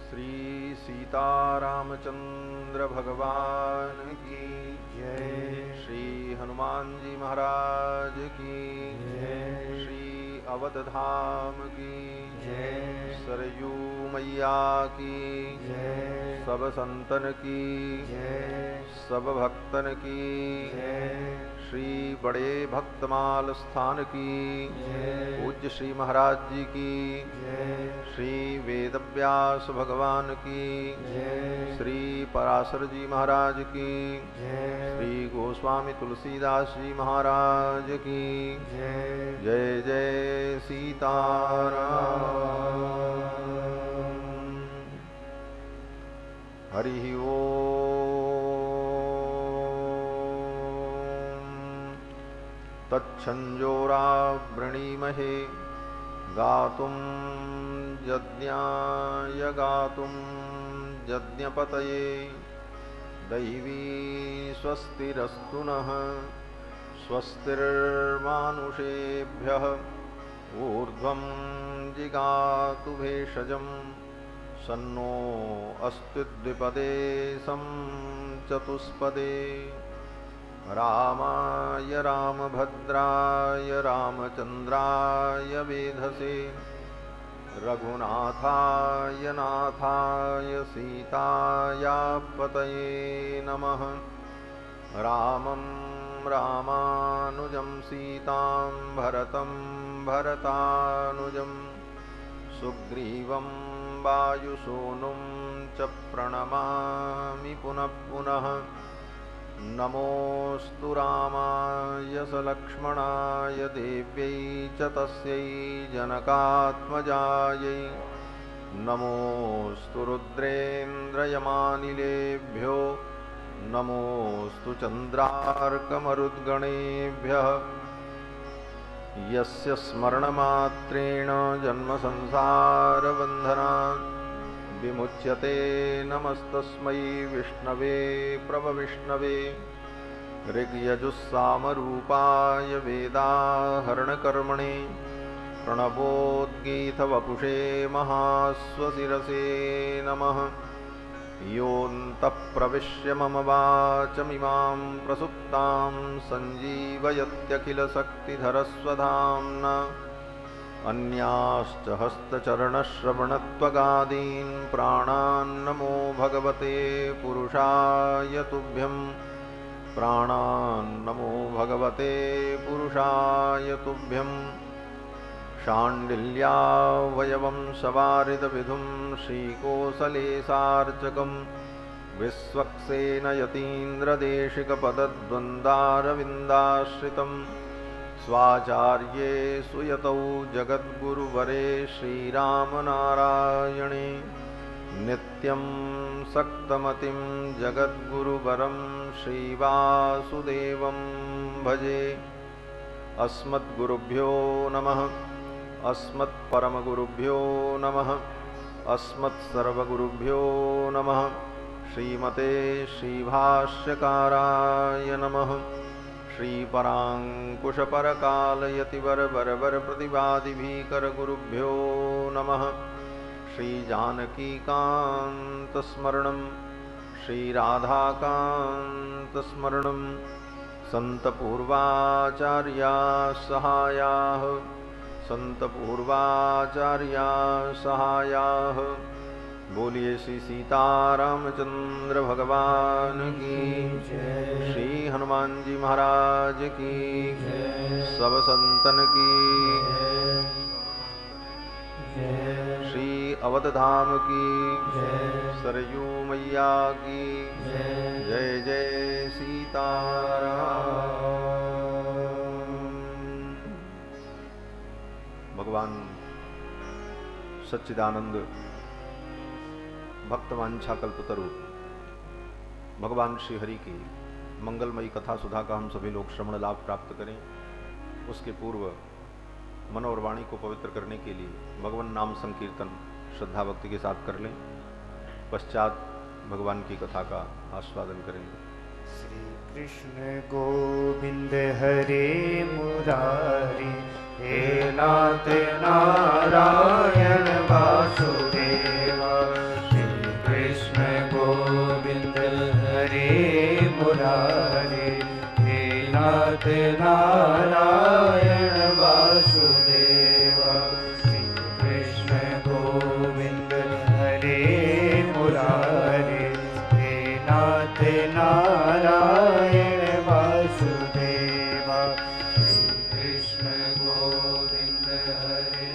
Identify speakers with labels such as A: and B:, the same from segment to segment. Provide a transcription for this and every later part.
A: श्री सीतारामचंद्र भगवान की
B: जय।
A: श्री हनुमान जी महाराज की
B: जय।
A: श्री अवध धाम की
B: जय।
A: सरयू मैया की
B: जय।
A: सब संतन की
B: जय।
A: सब भक्तन की
B: जय।
A: श्री बड़े भक्तमाल स्थान की
B: जय।
A: पूज्य श्री महाराज जी की
B: जय।
A: श्री वेदव्यास भगवान की
B: जय।
A: श्री पराशर जी महाराज की
B: जय।
A: श्री गोस्वामी तुलसीदास जी महाराज की
B: जय।
A: जय जय सीताराम। हरि ओम। तच्छंजोरावृणीमहे गातुं यज्ञाय गातुं यज्ञपतये दैवी स्वस्तिरस्तु नः स्वस्तिर्मानुषेभ्यः ऊर्ध्वं जिगातु भेषजं सन्नो अस्तु द्विपदे सं चतुष्पदे रामाय रामभद्राय रामचन्द्राय वेधसे रघुनाथाय नाथाय सीतायापतये नमः। रामं रामानुजं सीतां भरतं भरतानुजं सुग्रीवं वायुसूनुं च प्रणमामि पुनः पुनः। नमोऽस्तु रामाय सलक्ष्मणाय देव्यै च तस्यै जनकात्मजायै नमोऽस्तु रुद्रेन्द्रयमानिलेभ्यो नमोऽस्तु चन्द्रार्कमरुद्गणेभ्यः यस्य स्मरणमात्रेण जन्मसंसारबन्धनात् विमुच्यते। नमस्तस्मै विष्णवे प्रभविष्णवे ऋग्यजुस्सामरूपाय वेदाहरणकर्मणे प्रणवोद्गीतवपुषे महास्वशिरसे नमः। योऽन्तः प्रविश्य मम वाचमिमां प्रसुप्तां सञ्जीवयत्यखिलशक्तिधरस्वधाम्ना अन्याश्च हस्तचरणश्रवणत्वगादीन् प्राणान्नमो भगवते पुरुषाय तुभ्यं प्राणान्नमो भगवते पुरुषाय तुभ्यं। शाण्डिल्यावयवं सवारिदविधुं श्रीकोसलेशार्चकं विश्वक्सेनयतीन्द्रदेशिकपदद्वन्द्वारविन्दाश्रितं स्वाचार्ये सुयतौ जगद्गुरुवरे श्रीरामनारायणे नित्यं सक्तमतिं जगद्गुरुवरं श्रीवासुदेवं भजे। अस्मद्गुरुभ्यो नमः। अस्मत्परमगुरुभ्यो नमः। अस्मत्सर्वगुरुभ्यो नमः। श्रीमते श्रीभाष्यकाराय नमः। श्रीपराङ्कुशपरकालयतिवरवरप्रतिवादिभीकरगुरुभ्यो नमः। श्रीजानकीकान्तस्मरणं श्रीराधाकान्तस्मरणं सन्तपूर्वाचार्याः सहायाः सन्तपूर्वाचार्याः सहायाः। बोलिए श्री सीतारामचंद्र भगवान की
B: जय।
A: श्री हनुमान जी महाराज की
B: जय।
A: सब संतन की
B: जय।
A: श्री अवध धाम की
B: जय।
A: सरयू मैया की
B: जय।
A: जय जय सीताराम। भगवान सच्चिदानंद भक्तवांछा कल्पतरु भगवान श्री हरि की मंगलमयी कथा सुधा का हम सभी लोग श्रवण लाभ प्राप्त करें। उसके पूर्व मन और वाणी को पवित्र करने के लिए भगवान नाम संकीर्तन श्रद्धा भक्ति के साथ कर लें। पश्चात भगवान की कथा का आस्वादन करेंगे।
B: श्री कृष्ण गोविंद हरे मुरारी हे नाथ नारायण वासुदेवा। श्री नारायण वासुदेव। श्री कृष्ण गोविंद हरे मुरारे, हे नाथ नारायण वासुदेव। श्री कृष्ण गोविंद हरे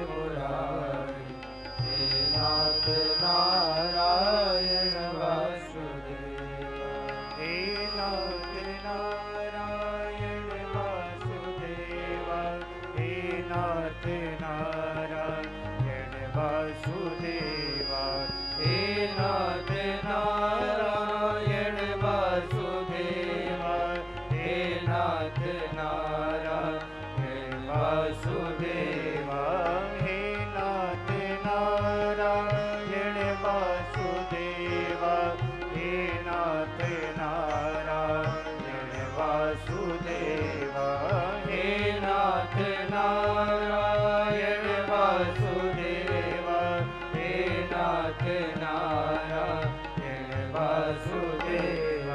B: मुरारे, हे नाथ नारायण वासुदेव। हे नाथ नारायण वासुदेव, हे नाथ नारायण वासुदेव। हे नाथ नारायण वासुदेव, हे नाथ नारायण वासुदेव। हे नाथ नारायण वासुदेव, हे नाथ नारायण वासुदेव। हे नाथ नारायण वासुदेव, हे नाथ नारायण वासुदेव।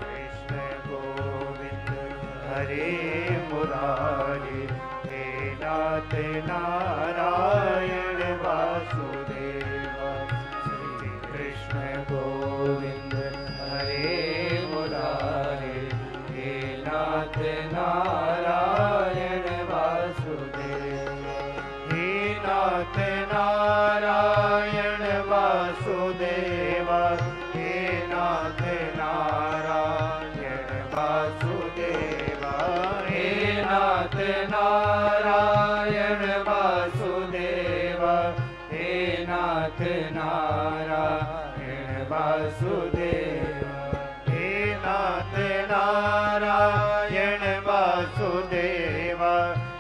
B: कृष्ण गोविंद हरे मुरारे, हे नाथ नारायण वासुदेव। श्री कृष्ण गोविंद हरे मुरारे, हे नाथ नारायण वासुदेव। हे नाथ नारायण वासुदेव, हे नाथ नारायण वासुदेव। हे नाथ नारायण वासुदेव, हे नाथ नारायण वासुदेव। हे नाथ नारायण वासुदेव,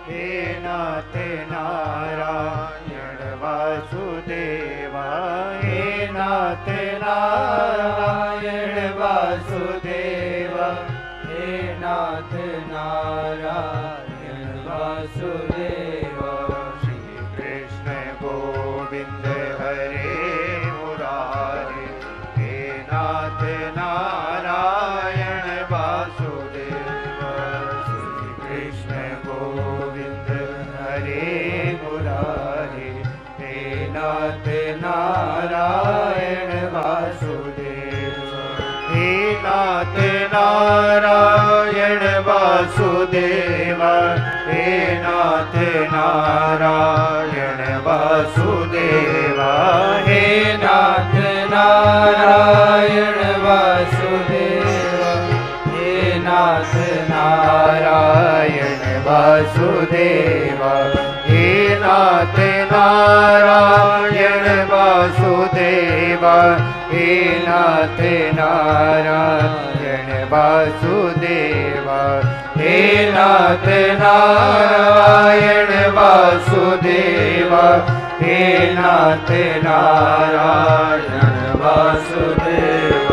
B: हे नाथ नारायण वासुदेव। हे नाथ नारायण वासुदेव, हे नाथ नारायण वासुदेव। श्री कृष्ण गोविंद हरे मुरारे, हे नाथ नारायण वासुदेव। श्री कृष्ण गोविंद हरे मुरारे, हे नाथ नारायण वासुदेव। हे नाथ नारायण वासुदेव, हे नाथ नारायण वासुदेव। हे नाथ नारायण वासुदेव, हे नाथ नारायण वासुदेव। हे नाथ नारायण वासुदेव, हे नाथ नारायण वासुदेव। हे नाथ नारायण वासुदेव, हे नाथ नारायण वासुदेव।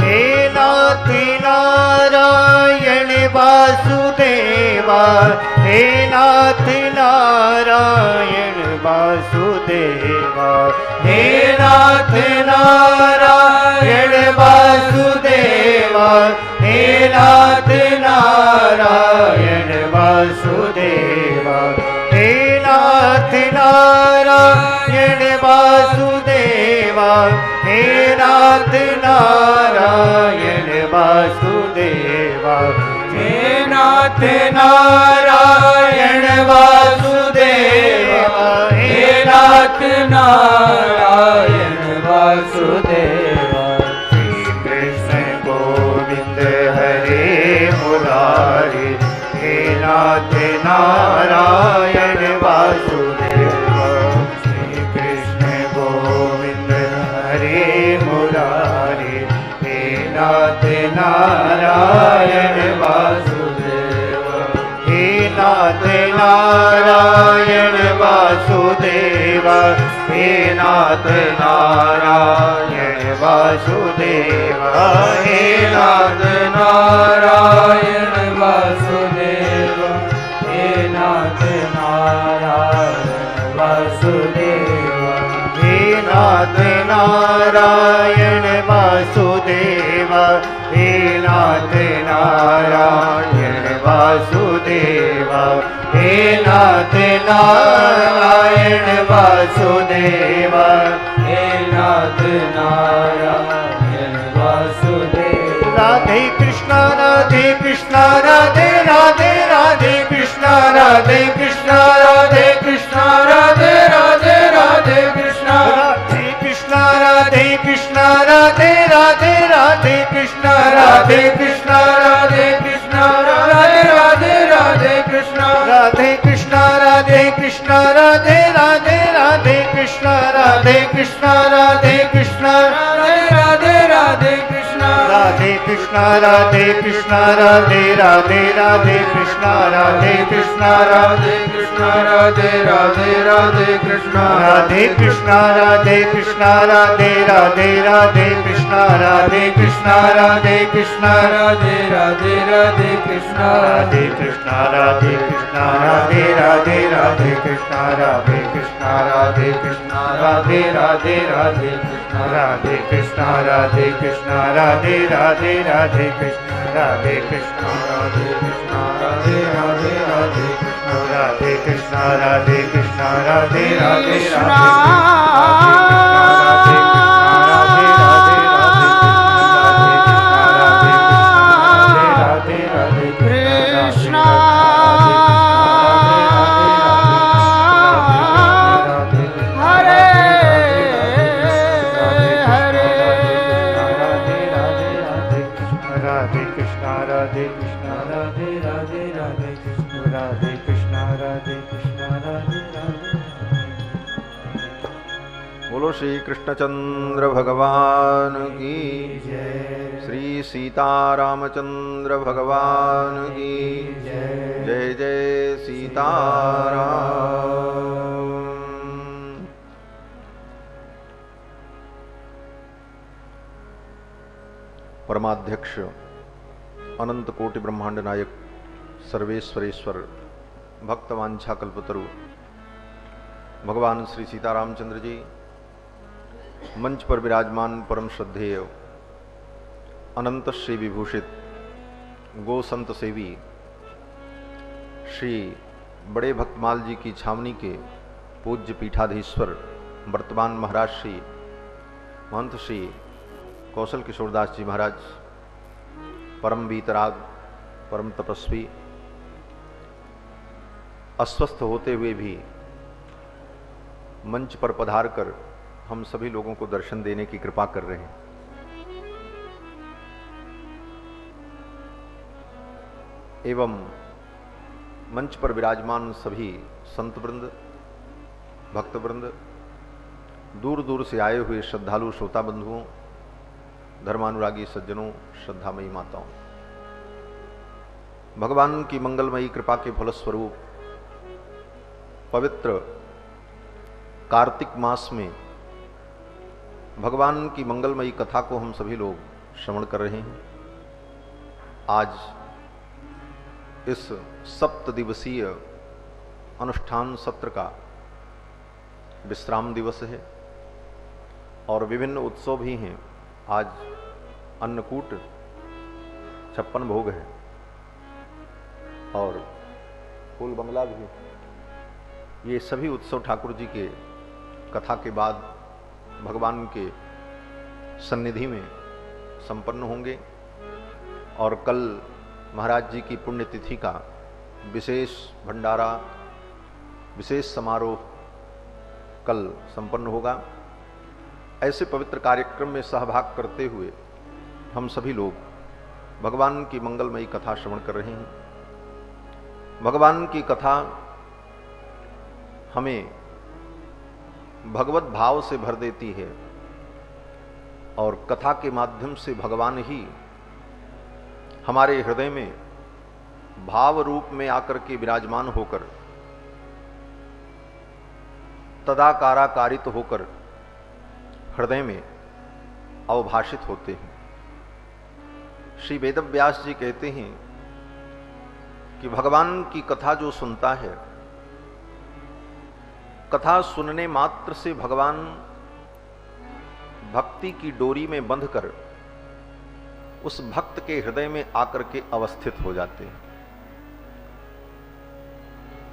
B: हे नाथ नारायण वासुदेव, हे नाथ नारायण वासुदेव। हे नाथ नारायण वासुदेव, हे नाथ नारायण वासुदेव। हे नाथ नारायण वासुदेव, हे नाथ नारायण वासुदेव। हे नाथ नारायण वासुदेव, हे नाथ नारायण वासुदेव। श्री कृष्ण गोविंद हरे मुरारे, हे नाथ नारायण वासुदेव। श्री कृष्ण गोविंद हरे मुरारे, हे नाथ नारायण वासुदेव। हे नाथ नारायण वासुदेव, हे नाथ नारायण वासुदेव। हे नाथ नारायण वासुदेव, हे नाथ नारायण वासुदेव। हे नाथ नारायण वासुदेव, हे नाथ नारायण वासुदेवा हे नाथ नारायण वासुदेवा हे नाथ नारायण वासुदेवा राधे कृष्णा राधे कृष्णा राधे राधे राधे कृष्णा राधे कृष्णा राधे कृष्णा राधे राधे राधे कृष्णा राधे कृष्णा राधे कृष्णा राधे राधे राधे कृष्णा राधे कृष्णा राधे कृष्णा राधे राधे राधे कृष्णा राधे कृष्णा राधे कृष्णा राधे राधे राधे कृष्णा राधे कृष्णा राधे कृष्णा राधे राधे राधे कृष्णा राधे कृष्णा राधे कृष्णा राधे राधे राधे कृष्णा राधे कृष्णा राधे कृष्णा राधे राधे राधे कृष्णा राधे कृष्णा राधे कृष्णा राधे राधे राधे कृष्णा राधे कृष्णा राधे कृष्णा राधे राधे राधे कृष्णा राधे कृष्णा राधे कृष्णा राधे राधे राधे कृष्णा राधे कृष्णा राधे कृष्णा राधे राधे राधे कृष्णा राधे कृष्णा राधे कृष्णा राधे राधे राधे कृष्णा राधे कृष्णा राधे कृष्णा राधे राधे राधे कृष्णा राधे कृष्णा राधे कृष्णा राधे राधे
A: बोलो श्री कृष्णचंद्र भगवान की जय, श्री सीतारामचंद्र भगवान की जय। जय सीताराम। परमाध्यक्ष अनंत कोटि ब्रह्मांड नायक सर्वेश्वरेश्वर भक्तवांछा कल्पतरु भगवान श्री सीतारामचंद्र जी मंच पर विराजमान परम श्रद्धेय अनंत श्री विभूषित गो संत सेवी श्री बड़े भक्तमाल जी की छावनी के पूज्य पीठाधीश्वर वर्तमान महाराज श्री महंत श्री कौशल किशोरदास जी महाराज, परम वीतराग, परम तपस्वी, अस्वस्थ होते हुए भी मंच पर पधार कर हम सभी लोगों को दर्शन देने की कृपा कर रहे हैं। एवं मंच पर विराजमान सभी संत वृंद, भक्त वृंद, दूर दूर से आए हुए श्रद्धालु श्रोता बंधुओं, धर्मानुरागी सज्जनों, श्रद्धामयी माताओं, भगवान की मंगलमयी कृपा के फलस्वरूप पवित्र कार्तिक मास में भगवान की मंगलमयी कथा को हम सभी लोग श्रवण कर रहे हैं। आज इस 7 दिवसीय अनुष्ठान सत्र का विश्राम दिवस है और विभिन्न उत्सव भी हैं। आज अन्नकूट, 56 भोग है और फूल बंगला भी। ये सभी उत्सव ठाकुर जी के कथा के बाद भगवान के सन्निधि में संपन्न होंगे और कल महाराज जी की पुण्यतिथि का विशेष भंडारा, विशेष समारोह कल संपन्न होगा। ऐसे पवित्र कार्यक्रम में सहभाग करते हुए हम सभी लोग भगवान की मंगलमयी कथा श्रवण कर रहे हैं। भगवान की कथा हमें भगवत भाव से भर देती है और कथा के माध्यम से भगवान ही हमारे हृदय में भाव रूप में आकर के विराजमान होकर, तदाकाराकारित होकर हृदय में अवभाषित होते हैं। श्री वेदव्यास जी कहते हैं कि भगवान की कथा जो सुनता है, कथा सुनने मात्र से भगवान भक्ति की डोरी में बंधकर उस भक्त के हृदय में आकर के अवस्थित हो जाते हैं।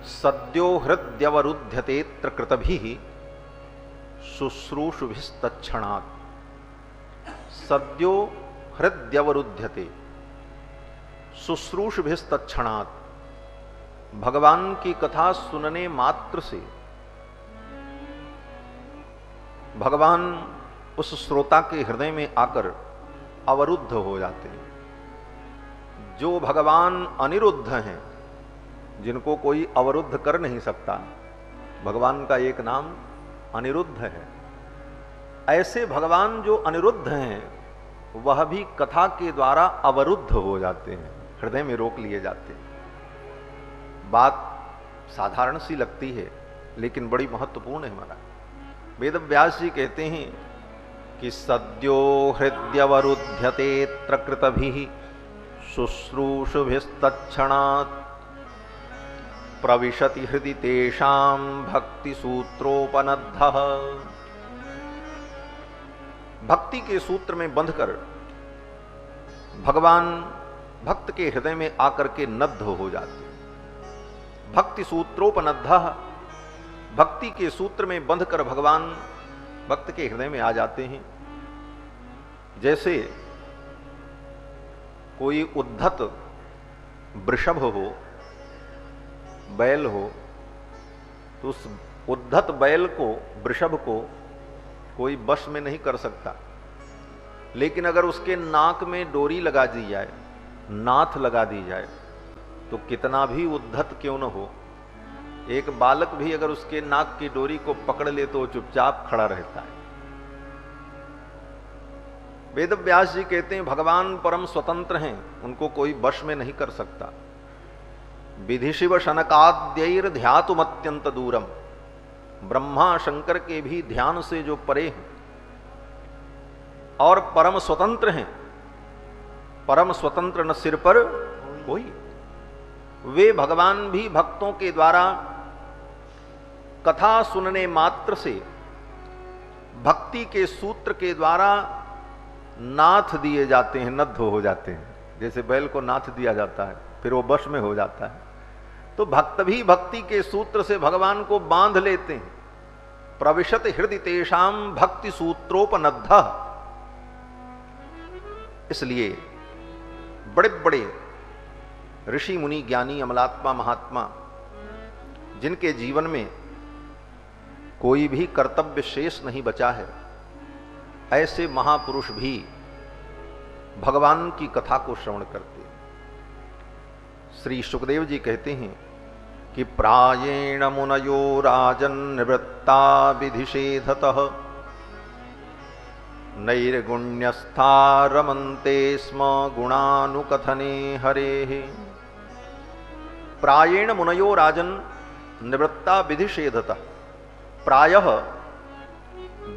A: सद्यो हृद्यवरुध्यतेत्र कृतभिः शुश्रूषुभिस्तत्क्षणात्। सद्यो हृद्यवरुध्यते शुश्रूषुभिस्तत्क्षणात्। भगवान की कथा सुनने मात्र से भगवान उस श्रोता के हृदय में आकर अवरुद्ध हो जाते हैं। जो भगवान अनिरुद्ध हैं, जिनको कोई अवरुद्ध कर नहीं सकता, भगवान का एक नाम अनिरुद्ध है। ऐसे भगवान जो अनिरुद्ध हैं वह भी कथा के द्वारा अवरुद्ध हो जाते हैं, हृदय में रोक लिए जाते हैं। बात साधारण सी लगती है लेकिन बड़ी महत्वपूर्ण है हमारा। वेद व्यास जी कहते हैं कि सद्यो हृद्यवरुध्यतेत्र कृतभिः शुश्रूषुभिस्तत्क्षणात् प्रविशति हृदि तेषां भक्ति सूत्रोपनद्धः। भक्ति के सूत्र में बंधकर भगवान भक्त के हृदय में आकर के नद्ध हो जाते। भक्ति सूत्रोपनद्धः, भक्ति के सूत्र में बंधकर भगवान भक्त के हृदय में आ जाते हैं। जैसे कोई उद्धत वृषभ हो, बैल हो, तो उस उद्धत बैल को, वृषभ को कोई वश में नहीं कर सकता। लेकिन अगर उसके नाक में डोरी लगा दी जाए, नाथ लगा दी जाए, तो कितना भी उद्धत क्यों न हो, एक बालक भी अगर उसके नाक की डोरी को पकड़ ले तो चुपचाप खड़ा रहता है। वेद व्यास जी कहते हैं भगवान परम स्वतंत्र हैं, उनको कोई वश में नहीं कर सकता। विधि शिव शनकाद्यैर ध्यातुमत्यंत दूरम, ब्रह्मा शंकर के भी ध्यान से जो परे हैं और परम स्वतंत्र हैं। परम स्वतंत्र न सिर पर कोई। वे भगवान भी भक्तों के द्वारा कथा सुनने मात्र से भक्ति के सूत्र के द्वारा नाथ दिए जाते हैं, नद्ध हो जाते हैं। जैसे बैल को नाथ दिया जाता है फिर वो वश में हो जाता है, तो भक्त भी भक्ति के सूत्र से भगवान को बांध लेते हैं। प्रविशत हृदय तेषाम भक्ति सूत्रोपनद्धः। इसलिए बड़े बड़े ऋषि मुनि ज्ञानी अमलात्मा महात्मा जिनके जीवन में कोई भी कर्तव्य शेष नहीं बचा है, ऐसे महापुरुष भी भगवान की कथा को श्रवण करते हैं। श्री सुखदेव जी कहते हैं कि प्रायेण मुनयो राजन् निवृत्ता विधिषेधतः नैर्गुण्यस्था रमन्ते स्म गुणानुकथने हरेः। प्रायेण मुनयो राजन् निवृत्ता विधिषेधतः। प्रायः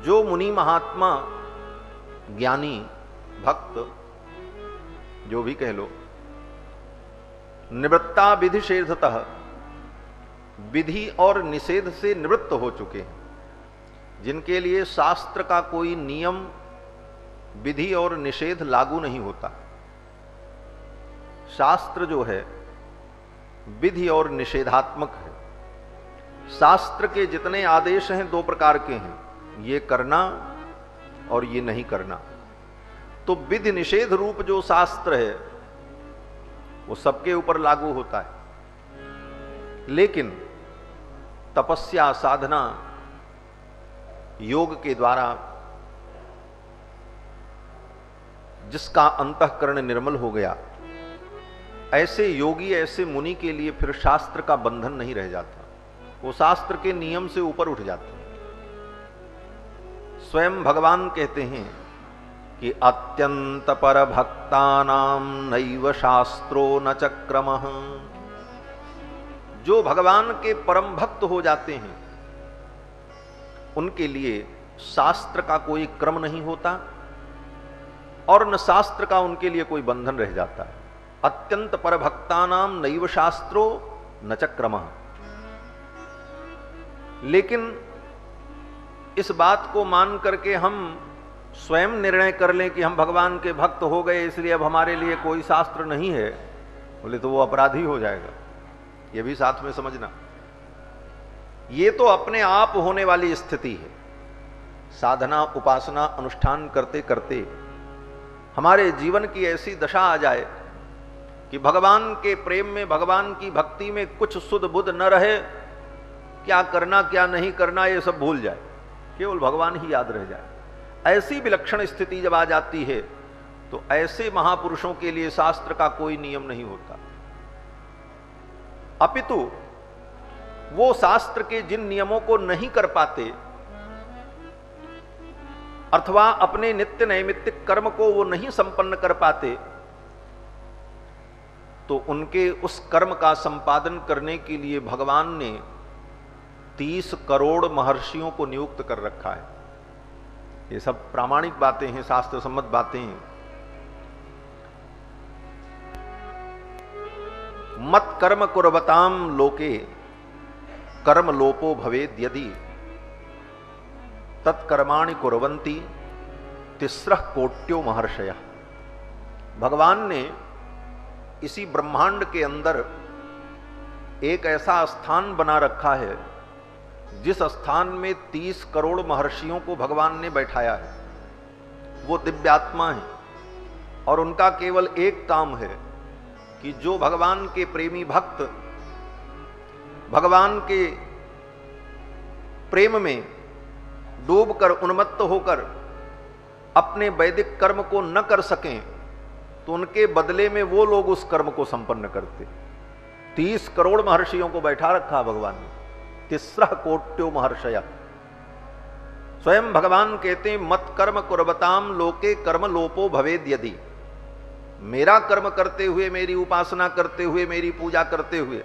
A: जो मुनि महात्मा ज्ञानी भक्त जो भी कह लो, निवृत्ता विधिषेधतः, विधि और निषेध से निवृत्त हो चुके हैं, जिनके लिए शास्त्र का कोई नियम विधि और निषेध लागू नहीं होता। शास्त्र जो है विधि और निषेधात्मक है। शास्त्र के जितने आदेश हैं दो प्रकार के हैं, ये करना और ये नहीं करना। तो विधि निषेध रूप जो शास्त्र है वो सबके ऊपर लागू होता है। लेकिन तपस्या साधना योग के द्वारा जिसका अंतःकरण निर्मल हो गया, ऐसे योगी ऐसे मुनि के लिए फिर शास्त्र का बंधन नहीं रह जाता। वो शास्त्र के नियम से ऊपर उठ जाते हैं। स्वयं भगवान कहते हैं कि अत्यंत पर भक्तानां नैव शास्त्रो न चक्रमः। जो भगवान के परम भक्त हो जाते हैं उनके लिए शास्त्र का कोई क्रम नहीं होता और न शास्त्र का उनके लिए कोई बंधन रह जाता है। अत्यंत पर भक्तानां नैव शास्त्रो न चक्रमः। लेकिन इस बात को मान करके हम स्वयं निर्णय कर लें कि हम भगवान के भक्त हो गए इसलिए अब हमारे लिए कोई शास्त्र नहीं है, बोले तो वो अपराधी हो जाएगा। ये भी साथ में समझना। ये तो अपने आप होने वाली स्थिति है। साधना उपासना अनुष्ठान करते करते हमारे जीवन की ऐसी दशा आ जाए कि भगवान के प्रेम में, भगवान की भक्ति में कुछ सुध बुध न रहे, क्या करना क्या नहीं करना ये सब भूल जाए, केवल भगवान ही याद रह जाए। ऐसी विलक्षण स्थिति जब आ जाती है तो ऐसे महापुरुषों के लिए शास्त्र का कोई नियम नहीं होता, अपितु वो शास्त्र के जिन नियमों को नहीं कर पाते अथवा अपने नित्य नैमित्तिक कर्म को वो नहीं संपन्न कर पाते, तो उनके उस कर्म का संपादन करने के लिए भगवान ने 30 करोड़ महर्षियों को नियुक्त कर रखा है। ये सब प्रामाणिक बातें हैं, शास्त्र सम्मत बातें हैं। मत कर्म कुर्वताम लोके कर्म लोपो भवेद यदि तत्कर्माणि कुर्वन्ति तिस्रः कोट्यो महर्षयः। भगवान ने इसी ब्रह्मांड के अंदर एक ऐसा स्थान बना रखा है जिस स्थान में 30 करोड़ महर्षियों को भगवान ने बैठाया है। वो दिव्यात्मा है और उनका केवल एक काम है कि जो भगवान के प्रेमी भक्त भगवान के प्रेम में डूबकर उन्मत्त होकर अपने वैदिक कर्म को न कर सकें तो उनके बदले में वो लोग उस कर्म को संपन्न करते। 30 करोड़ महर्षियों को बैठा रखा भगवान ने, तिस्रः कोट्यो महर्षय। स्वयं भगवान कहते हैं मत कर्म कुर्वताम लोके कर्म लोपो भवेद यदि। मेरा कर्म करते हुए, मेरी उपासना करते हुए, मेरी पूजा करते हुए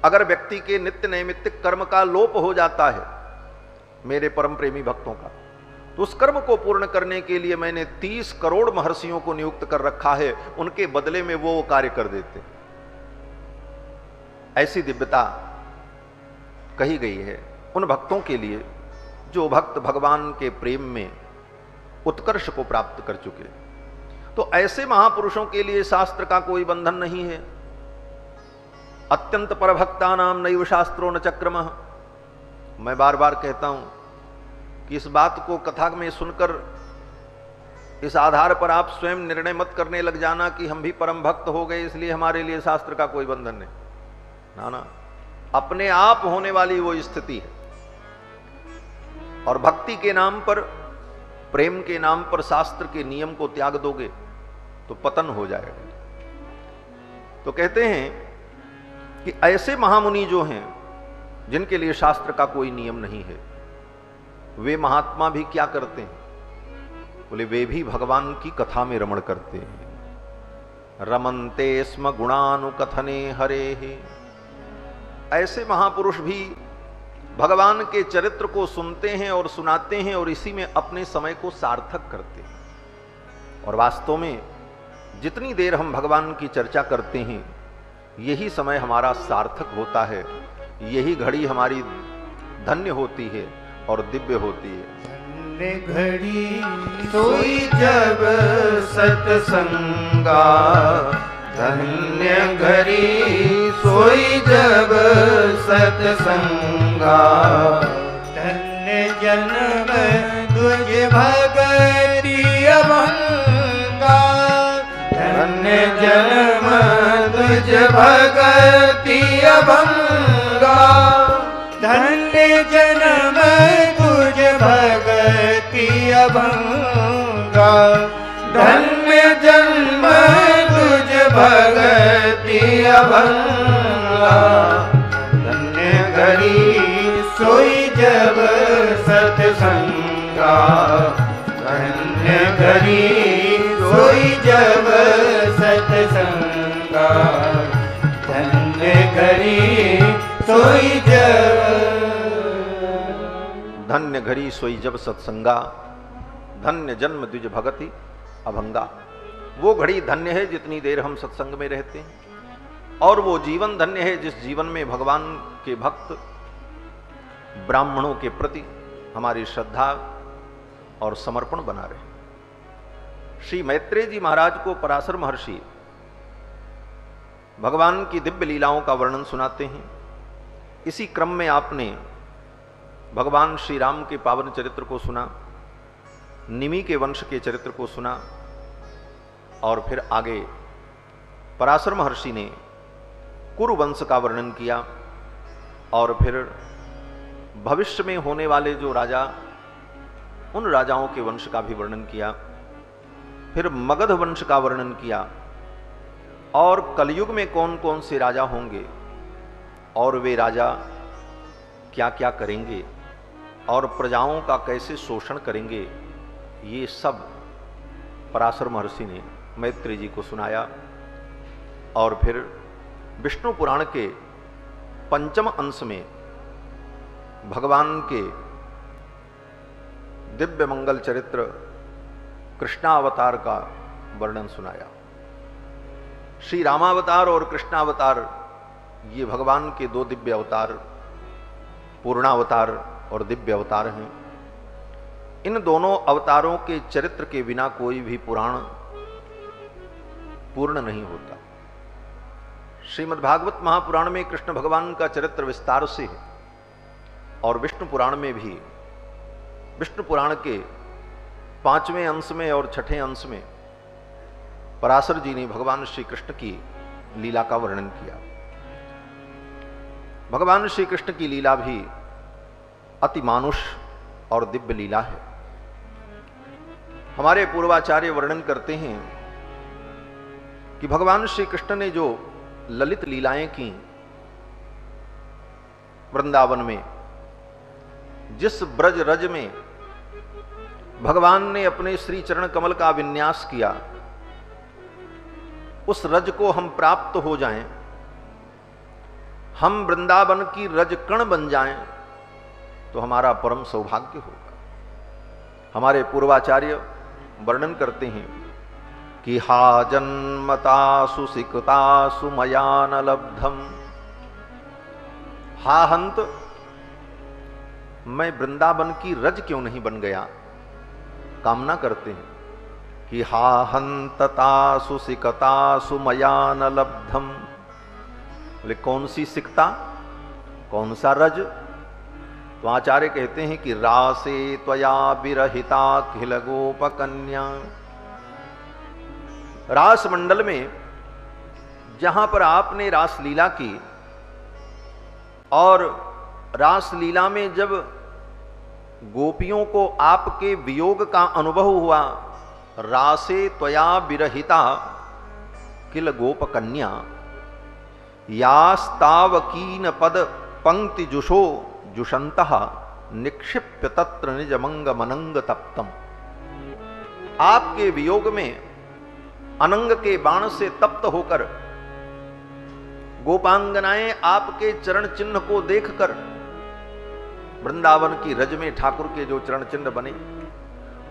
A: अगर व्यक्ति के नित्य नैमित्तिक कर्म का लोप हो जाता है, मेरे परम प्रेमी भक्तों का, तो उस कर्म को पूर्ण करने के लिए मैंने 30 करोड़ महर्षियों को नियुक्त कर रखा है, उनके बदले में वो कार्य कर देते। ऐसी दिव्यता कही गई है उन भक्तों के लिए जो भक्त भगवान के प्रेम में उत्कर्ष को प्राप्त कर चुके। तो ऐसे महापुरुषों के लिए शास्त्र का कोई बंधन नहीं है। अत्यंत परभक्ता नाम नैव शास्त्रो न चक्रमः। मैं बार बार कहता हूं कि इस बात को कथा में सुनकर इस आधार पर आप स्वयं निर्णय मत करने लग जाना कि हम भी परम भक्त हो गए इसलिए हमारे लिए शास्त्र का कोई बंधन नहीं। ना ना, अपने आप होने वाली वो स्थिति है। और भक्ति के नाम पर, प्रेम के नाम पर शास्त्र के नियम को त्याग दोगे तो पतन हो जाएगा। तो कहते हैं कि ऐसे महामुनि जो हैं जिनके लिए शास्त्र का कोई नियम नहीं है, वे महात्मा भी क्या करते हैं? बोले वे भी भगवान की कथा में रमण करते हैं। रमन्ते स्म गुणानुकथने हरे। ऐसे महापुरुष भी भगवान के चरित्र को सुनते हैं और सुनाते हैं और इसी में अपने समय को सार्थक करते हैं। और वास्तव में जितनी देर हम भगवान की चर्चा करते हैं यही समय हमारा सार्थक होता है, यही घड़ी हमारी धन्य होती है और दिव्य होती है।
B: धन्य घड़ी सोई जब सत्संगा, धन्य घड़ी सोई जब सत्संगा। धन्य जन्म तुझ भगति अभंगा, धन्य जन्म तुझ भगति अभंगा। धन्य जन्म तुझ भगति अभंगा, धन्य जन्म तुझ भगति अभंगा। धन्य घड़ी सोई जब सत्संगा, धन्य घड़ी सोई जब सत्संगा। धन्य घड़ी सोई जब,
A: धन्य घड़ी सोई जब सत्संगा, धन्य जन्म द्विज भगति अभंगा। वो घड़ी धन्य है जितनी देर हम सत्संग में रहते हैं, और वो जीवन धन्य है जिस जीवन में भगवान के भक्त ब्राह्मणों के प्रति हमारी श्रद्धा और समर्पण बना रहे। श्री मैत्रेय जी महाराज को पराशर महर्षि भगवान की दिव्य लीलाओं का वर्णन सुनाते हैं इसी क्रम में आपने भगवान श्री राम के पावन चरित्र को सुना, निमि के वंश के चरित्र को सुना, और फिर आगे पराशर महर्षि ने कुरु वंश का वर्णन किया, और फिर भविष्य में होने वाले जो राजा, उन राजाओं के वंश का भी वर्णन किया, फिर मगध वंश का वर्णन किया, और कलयुग में कौन कौन से राजा होंगे और वे राजा क्या क्या करेंगे और प्रजाओं का कैसे शोषण करेंगे, ये सब पराशर महर्षि ने मैत्रेय जी को सुनाया। और फिर विष्णु पुराण के पंचम अंश में भगवान के दिव्य मंगल चरित्र कृष्णावतार का वर्णन सुनाया। श्री रामावतार और कृष्णावतार ये भगवान के दो दिव्य अवतार, पूर्णावतार और दिव्य अवतार हैं। इन दोनों अवतारों के चरित्र के बिना कोई भी पुराण पूर्ण नहीं होता। श्रीमद्भागवत महापुराण में कृष्ण भगवान का चरित्र विस्तार से है, और विष्णु पुराण में भी, विष्णु पुराण के 5वें अंश में और 6ठे अंश में पराशर जी ने भगवान श्री कृष्ण की लीला का वर्णन किया। भगवान श्री कृष्ण की लीला भी अति मानुष और दिव्य लीला है। हमारे पूर्वाचार्य वर्णन करते हैं कि भगवान श्री कृष्ण ने जो ललित लीलाएं की वृंदावन में, जिस ब्रज रज में भगवान ने अपने श्री चरण कमल का विन्यास किया, उस रज को हम प्राप्त हो जाएं, हम वृंदावन की रज कण बन जाएं, तो हमारा परम सौभाग्य होगा। हमारे पूर्वाचार्य वर्णन करते हैं कि हा जन्मतासु सिकतासु मया न लब्धम, हा हंत, मैं वृंदावन की रज क्यों नहीं बन गया। कामना करते हैं कि हा हंततासु सिकतासु मया न लब्धम। बोले कौन सी सिकता, कौन सा रज। तो आचार्य कहते हैं कि रासे त्वया विरहिता खिल गोपकन्या। रास मंडल में जहां पर आपने रासलीला की, और रासलीला में जब गोपियों को आपके वियोग का अनुभव हुआ, रासे त्वया विरहिता किल गोपकन्या, यास्तावकीन पद पंक्ति जुषो जुषंतः निक्षिप्य तत्र निजमंग मनंग तप्तम। आपके वियोग में अनंग के बाण से तप्त होकर गोपांगनाएं आपके चरण चिन्ह को देखकर, वृंदावन की रज में ठाकुर के जो चरण चिन्ह बने,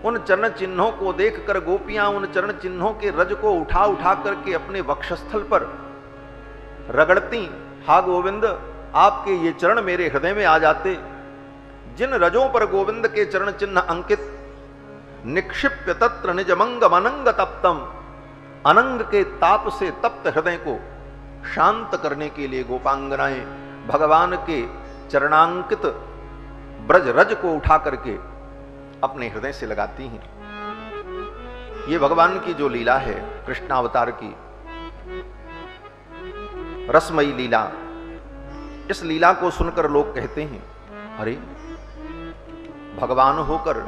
A: उन चरण चिन्हों को देखकर गोपियां उन चरण चिन्हों के रज को उठा उठा करके अपने वक्षस्थल पर रगड़ती, हा गोविंद आपके ये चरण मेरे हृदय में आ जाते। जिन रजों पर गोविंद के चरण चिन्ह अंकित, निक्षिप्य तत्र निजमंग मनंग तप्तम, अनंग के ताप से तप्त हृदय को शांत करने के लिए गोपांगनाएं भगवान के चरणांकित ब्रज रज को उठा करके अपने हृदय से लगाती हैं। ये भगवान की जो लीला है कृष्णावतार की रसमयी लीला, इस लीला को सुनकर लोग कहते हैं, अरे भगवान होकर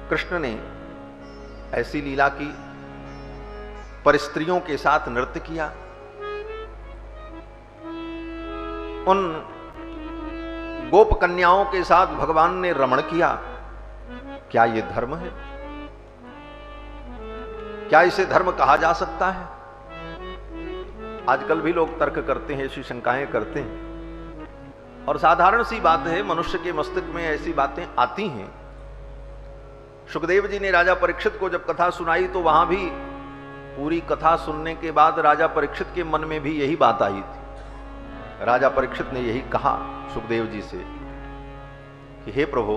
A: कृष्ण ने ऐसी लीला की, पर स्त्रियों के साथ नृत्य किया, उन गोप कन्याओं के साथ भगवान ने रमण किया। क्या ये धर्म है? क्या इसे धर्म कहा जा सकता है? आजकल भी लोग तर्क करते हैं, ऐसी शंकाएं करते हैं, और साधारण सी बात है, मनुष्य के मस्तिष्क में ऐसी बातें आती हैं। सुखदेव जी ने राजा परीक्षित को जब कथा सुनाई तो वहां भी पूरी कथा सुनने के बाद राजा परीक्षित के मन में भी यही बात आई थी। राजा परीक्षित ने यही कहा सुखदेव जी से कि हे प्रभु,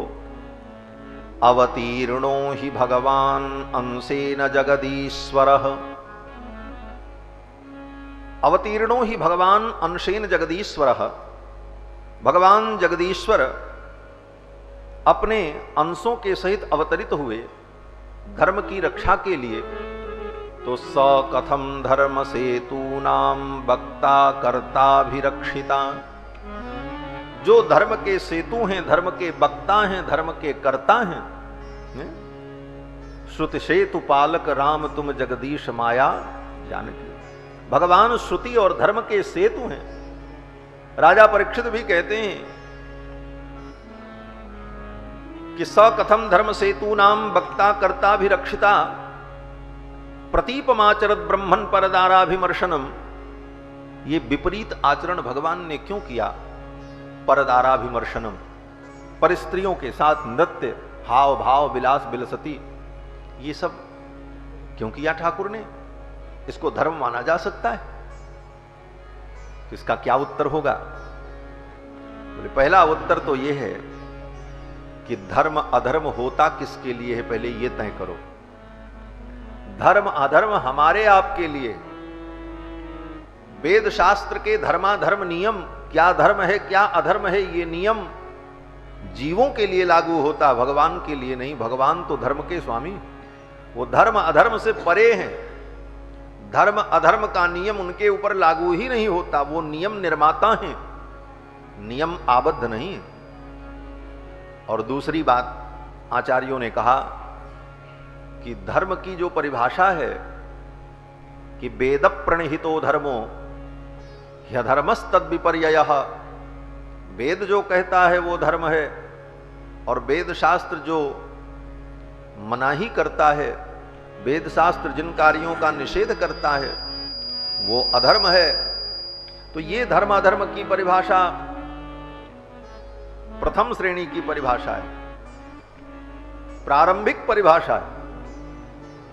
A: अवतीर्णो हि भगवान अंशेन जगदीश्वरः अवतीर्णो ही भगवान अंशेन जगदीश्वर, भगवान जगदीश्वर अपने अंशों के सहित अवतरित हुए धर्म की रक्षा के लिए। तो स कथम धर्म सेतूनाम वक्ता कर्ताभिरक्षिता, जो धर्म के सेतु हैं, धर्म के वक्ता हैं, धर्म के कर्ता हैं। श्रुति सेतु पालक राम तुम जगदीश माया जानकी। भगवान श्रुति और धर्म के सेतु हैं। राजा परीक्षित भी कहते हैं कि स कथम धर्म सेतु नाम वक्ता कर्ताभिरक्षिता प्रतीपमाचरत ब्रह्मन परदाराभिमर्शनम। ये विपरीत आचरण भगवान ने क्यों किया? परदाराभिमर्शनम, पर स्त्रियों के साथ नृत्य, हाव भाव, विलास विलसती, ये सब क्यों किया ठाकुर ने? इसको धर्म माना जा सकता है? तो इसका क्या उत्तर होगा? बोले पहला उत्तर तो यह है कि धर्म अधर्म होता किसके लिए है, पहले यह तय करो। धर्म अधर्म हमारे आपके लिए। वेद शास्त्र के धर्माधर्म नियम, क्या धर्म है क्या अधर्म है, ये नियम जीवों के लिए लागू होता, भगवान के लिए नहीं। भगवान तो धर्म के स्वामी, वो धर्म अधर्म से परे हैं। धर्म अधर्म का नियम उनके ऊपर लागू ही नहीं होता। वो नियम निर्माता हैं, नियम आबद्ध नहीं है। और दूसरी बात, आचार्यों ने कहा कि धर्म की जो परिभाषा है कि वेद प्रणहितो धर्मो ह्यधर्मस्तद विपर्ययः, वेद जो कहता है वो धर्म है, और वेद शास्त्र जो मनाही करता है, वेद शास्त्र जिन कार्यों का निषेध करता है वो अधर्म है। तो ये धर्म अधर्म की परिभाषा प्रथम श्रेणी की परिभाषा है, प्रारंभिक परिभाषा है।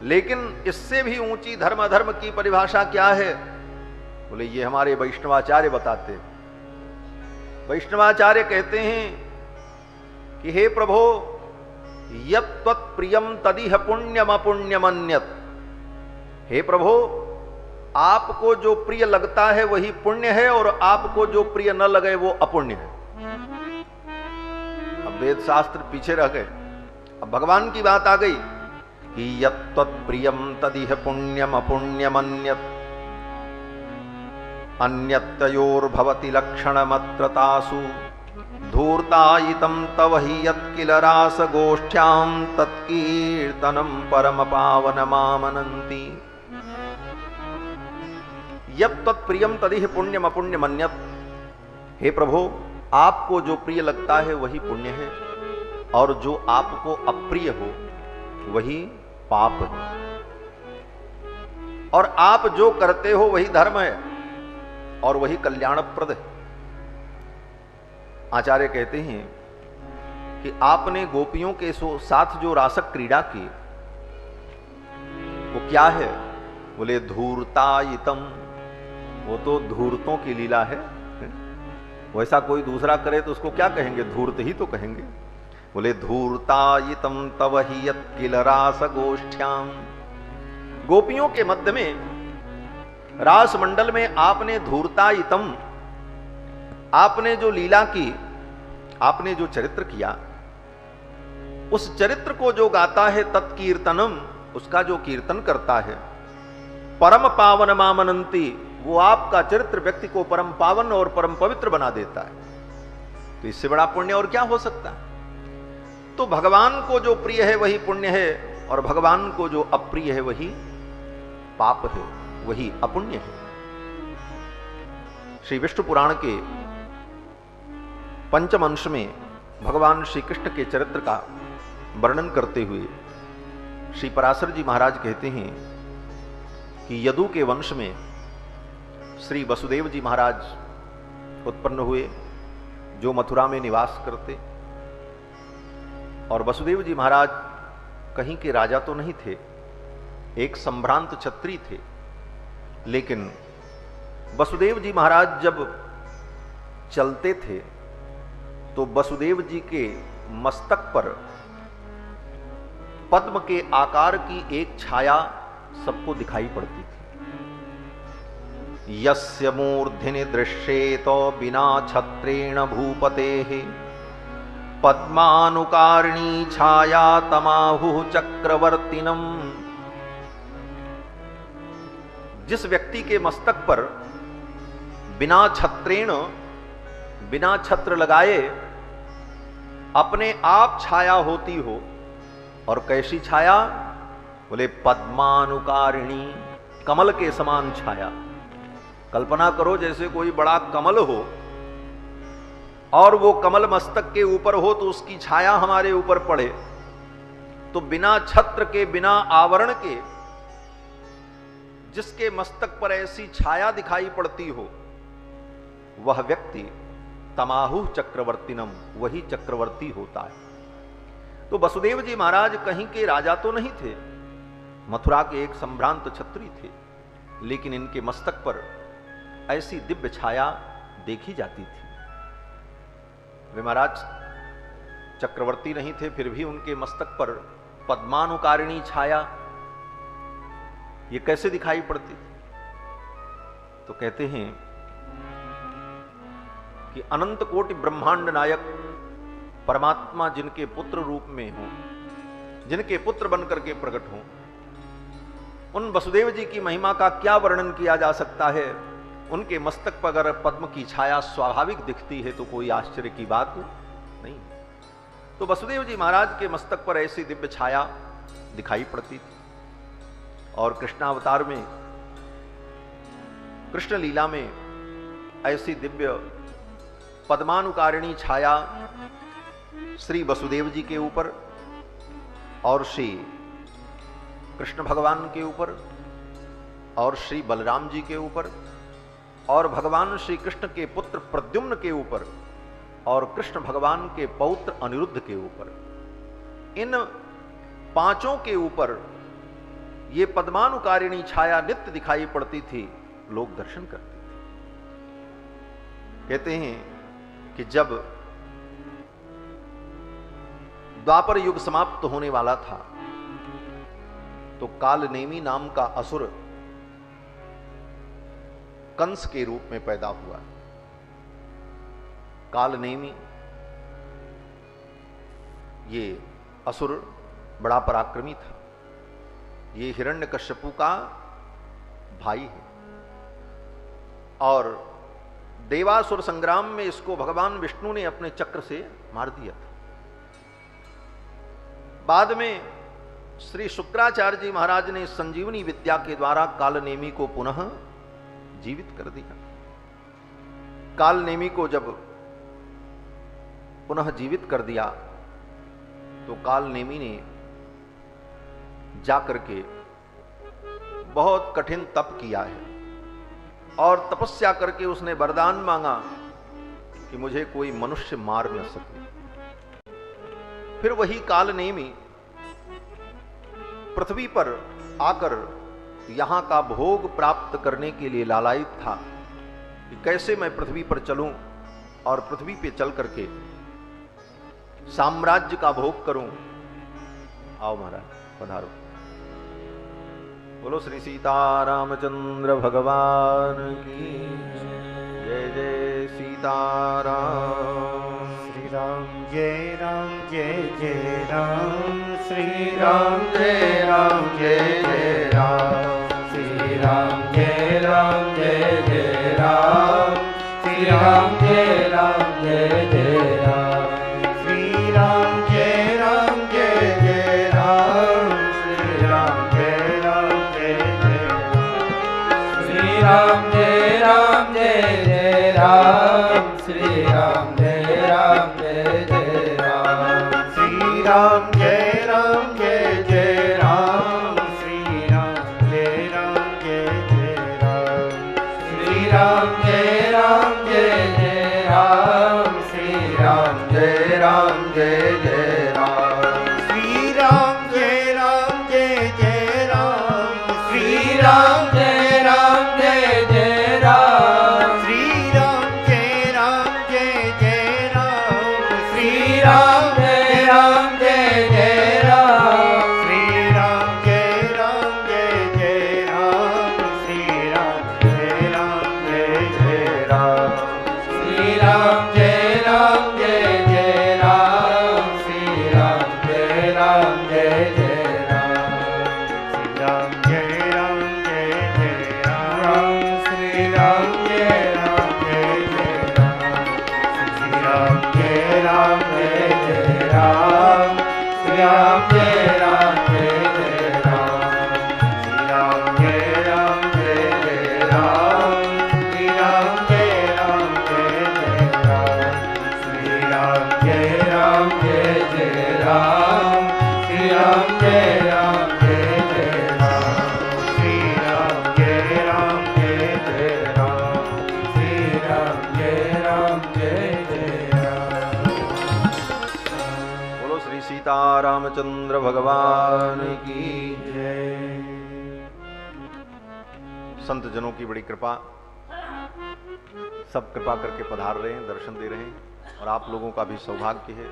A: लेकिन इससे भी ऊंची धर्म अधर्म की परिभाषा क्या है? बोले ये हमारे वैष्णवाचार्य बताते हैं। वैष्णवाचार्य कहते हैं कि हे प्रभो, यत् त्वत्प्रियम तदिह पुण्यम अपुण्यमन्यत्। हे प्रभो, आपको जो प्रिय लगता है वही पुण्य है, और आपको जो प्रिय न लगे वो अपुण्य है। अब वेद शास्त्र पीछे रह गए, अब भगवान की बात आ गई कि यत् त्वत्प्रियम तदिह पुण्यम अपुण्यमन्यत् अन्यत्तयोर्भवति लक्षणमत्र तासु धूर्तायितं तव हि यत्किल रासगोष्ठ्यां तत्कीर्तनं परम पावनमामनन्ति। यत् तत्प्रियम तदिह पुण्यम अपुण्यमन्यत्। हे प्रभु, आपको जो प्रिय लगता है वही पुण्य है, और जो आपको अप्रिय हो वही पाप है। और आप जो करते हो वही धर्म है, और वही कल्याणप्रद है। आचार्य कहते हैं कि आपने गोपियों के साथ जो रासक क्रीड़ा की वो क्या है? बोले धूर्तायितम, वो तो धूर्तों की लीला है। वैसा कोई दूसरा करे तो उसको क्या कहेंगे? धूर्त ही तो कहेंगे। बोले धूर्तायितम तव हि यत्किल रासगोष्ठ्याम। गोपियों के मध्य में रास मंडल में आपने धूर्तायितम, आपने जो लीला की, आपने जो चरित्र किया, उस चरित्र को जो गाता है तत्कीर्तनम, उसका जो कीर्तन करता है, परम पावन मामनंती, वो आपका चरित्र व्यक्ति को परम पावन और परम पवित्र बना देता है। तो इससे बड़ा पुण्य और क्या हो सकता है? तो भगवान को जो प्रिय है वही पुण्य है, और भगवान को जो अप्रिय है वही पाप है, वही अपुण्य है। श्री विष्णु पुराण के पंचम अंश में भगवान श्री कृष्ण के चरित्र का वर्णन करते हुए श्री पराशर जी महाराज कहते हैं कि यदु के वंश में श्री वसुदेव जी महाराज उत्पन्न हुए, जो मथुरा में निवास करते। और वसुदेव जी महाराज कहीं के राजा तो नहीं थे, एक संभ्रांत क्षत्रिय थे। लेकिन वसुदेव जी महाराज जब चलते थे तो वसुदेव जी के मस्तक पर पद्म के आकार की एक छाया सबको दिखाई पड़ती थी। यस्य मूर्धिनि दृश्येत बिना छत्रेण भूपतेः पद्मानुकारिणी छाया तमाहुः चक्रवर्तिनम। जिस व्यक्ति के मस्तक पर बिना छत्रेण, बिना छत्र लगाए अपने आप छाया होती हो, और कैसी छाया? बोले पद्मानुकारिणी, कमल के समान छाया। कल्पना करो जैसे कोई बड़ा कमल हो और वो कमल मस्तक के ऊपर हो तो उसकी छाया हमारे ऊपर पड़े, तो बिना छत्र के, बिना आवरण के जिसके मस्तक पर ऐसी छाया दिखाई पड़ती हो, वह व्यक्ति तमाहु चक्रवर्तिनम, वही चक्रवर्ती होता है। तो वसुदेव जी महाराज कहीं के राजा तो नहीं थे, मथुरा के एक संभ्रांत छत्री थे, लेकिन इनके मस्तक पर ऐसी दिव्य छाया देखी जाती थी। वे महाराज चक्रवर्ती नहीं थे, फिर भी उनके मस्तक पर पद्मानुकारिणी छाया ये कैसे दिखाई पड़ती थी? तो कहते हैं कि अनंत कोटि ब्रह्मांड नायक परमात्मा जिनके पुत्र रूप में हो, जिनके पुत्र बनकर के प्रकट हो, उन वसुदेव जी की महिमा का क्या वर्णन किया जा सकता है। उनके मस्तक पर अगर पद्म की छाया स्वाभाविक दिखती है तो कोई आश्चर्य की बात नहीं। तो वसुदेव जी महाराज के मस्तक पर ऐसी दिव्य छाया दिखाई पड़ती थी, और कृष्णावतार में, कृष्ण लीला में ऐसी दिव्य पद्मानुकारिणी छाया श्री वसुदेव जी के ऊपर और श्री कृष्ण भगवान के ऊपर और श्री बलराम जी के ऊपर और भगवान श्री कृष्ण के पुत्र प्रद्युम्न के ऊपर और कृष्ण भगवान के पौत्र अनिरुद्ध के ऊपर, इन पांचों के ऊपर ये पद्मानुकारिणी छाया नित्य दिखाई पड़ती थी, लोग दर्शन करते थे। कहते हैं कि जब द्वापर युग समाप्त होने वाला था तो कालनेमी नाम का असुर कंस के रूप में पैदा हुआ। कालनेमी ये असुर बड़ा पराक्रमी था, ये हिरण्यकश्यपु का भाई है, और देवासुर संग्राम में इसको भगवान विष्णु ने अपने चक्र से मार दिया था। बाद में श्री शुक्राचार्य जी महाराज ने संजीवनी विद्या के द्वारा कालनेमी को पुनः जीवित कर दिया। कालनेमी को जब पुनः जीवित कर दिया तो कालनेमी ने जाकर के बहुत कठिन तप किया है, और तपस्या करके उसने वरदान मांगा कि मुझे कोई मनुष्य मार न सके। फिर वही कालनेमी पृथ्वी पर आकर यहां का भोग प्राप्त करने के लिए लालायित था कि कैसे मैं पृथ्वी पर चलूं और पृथ्वी पे चल करके साम्राज्य का भोग करूं। आओ महाराज पधारो। बोलो श्री सीतारामचंद्र भगवान की जय। जय सीताराम।
B: श्री राम जय राम जय जय राम। श्री राम जय राम जय जय राम। श्री राम जय राम जय जय राम। श्री राम जय राम जय जय राम। श्री राम जय राम जय जय राम। श्री राम जय राम जय जय राम। श्री राम जय राम जय जय राम। श्री राम जय राम जय जय राम। श्री राम जय राम जय जय राम। श्री राम जय राम जय जय राम। श्री राम जय राम जय जय राम। श्री राम जय राम जय जय राम। श्री राम जय राम जय जय राम। श्री राम जय राम जय जय राम। श्री राम जय राम जय जय राम। श्री राम जय राम जय जय राम। श्री राम जय राम जय जय राम। श्री राम जय राम राम जय राम जय जय राम, श्री राम जय राम जय जय राम, श्री राम जय राम जय जय राम, श्री राम जय राम जय जय राम, श्री राम जय राम जय जय राम, श्री राम जय राम जय जय राम, श्री राम जय राम जय जय राम।
A: बोलो श्री सीतारामचंद्र भगवान की
B: जय।
A: संत जनों की बड़ी कृपा, सब कृपा करके पधार रहे हैं, दर्शन दे रहे हैं। और आप लोगों का भी सौभाग्य है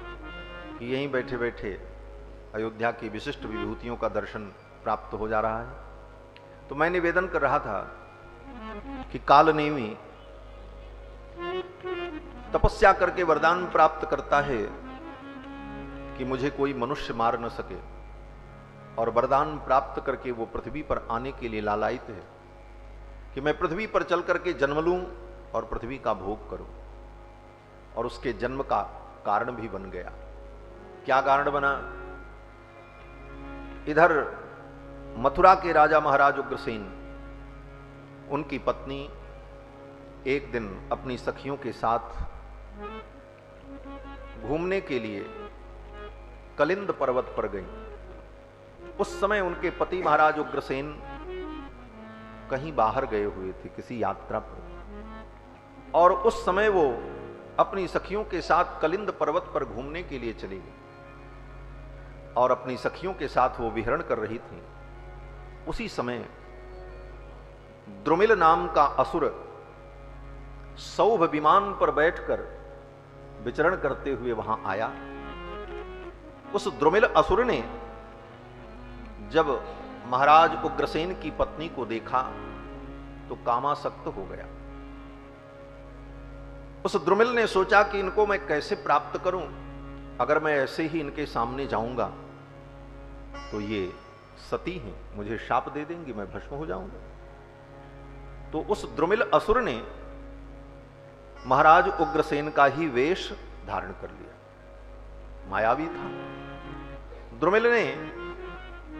A: कि यहीं बैठे बैठे अयोध्या की विशिष्ट विभूतियों का दर्शन प्राप्त हो जा रहा है। तो मैं निवेदन कर रहा था कि कालनेमी तपस्या करके वरदान प्राप्त करता है कि मुझे कोई मनुष्य मार न सके, और वरदान प्राप्त करके वो पृथ्वी पर आने के लिए लालायित है कि मैं पृथ्वी पर चल करके जन्म लूं और पृथ्वी का भोग करूं। और उसके जन्म का कारण भी बन गया। क्या कारण बना? इधर मथुरा के राजा महाराज उग्रसेन, उनकी पत्नी एक दिन अपनी सखियों के साथ घूमने के लिए कलिंद पर्वत पर गई। उस समय उनके पति महाराज उग्रसेन कहीं बाहर गए हुए थे, किसी यात्रा पर, और उस समय वो अपनी सखियों के साथ कलिंद पर्वत पर घूमने के लिए चली गई और अपनी सखियों के साथ वो विहरण कर रही थी। उसी समय द्रुमिल नाम का असुर सौभ विमान पर बैठकर विचरण करते हुए वहां आया। उस द्रुमिल असुर ने जब महाराज उग्रसेन की पत्नी को देखा तो कामासक्त हो गया। उस द्रुमिल ने सोचा कि इनको मैं कैसे प्राप्त करूं, अगर मैं ऐसे ही इनके सामने जाऊंगा तो ये सती हैं, मुझे शाप दे देंगी, मैं भस्म हो जाऊंगा। तो उस द्रुमिल असुर ने महाराज उग्रसेन का ही वेश धारण कर लिया। मायावी था। द्रुमिल ने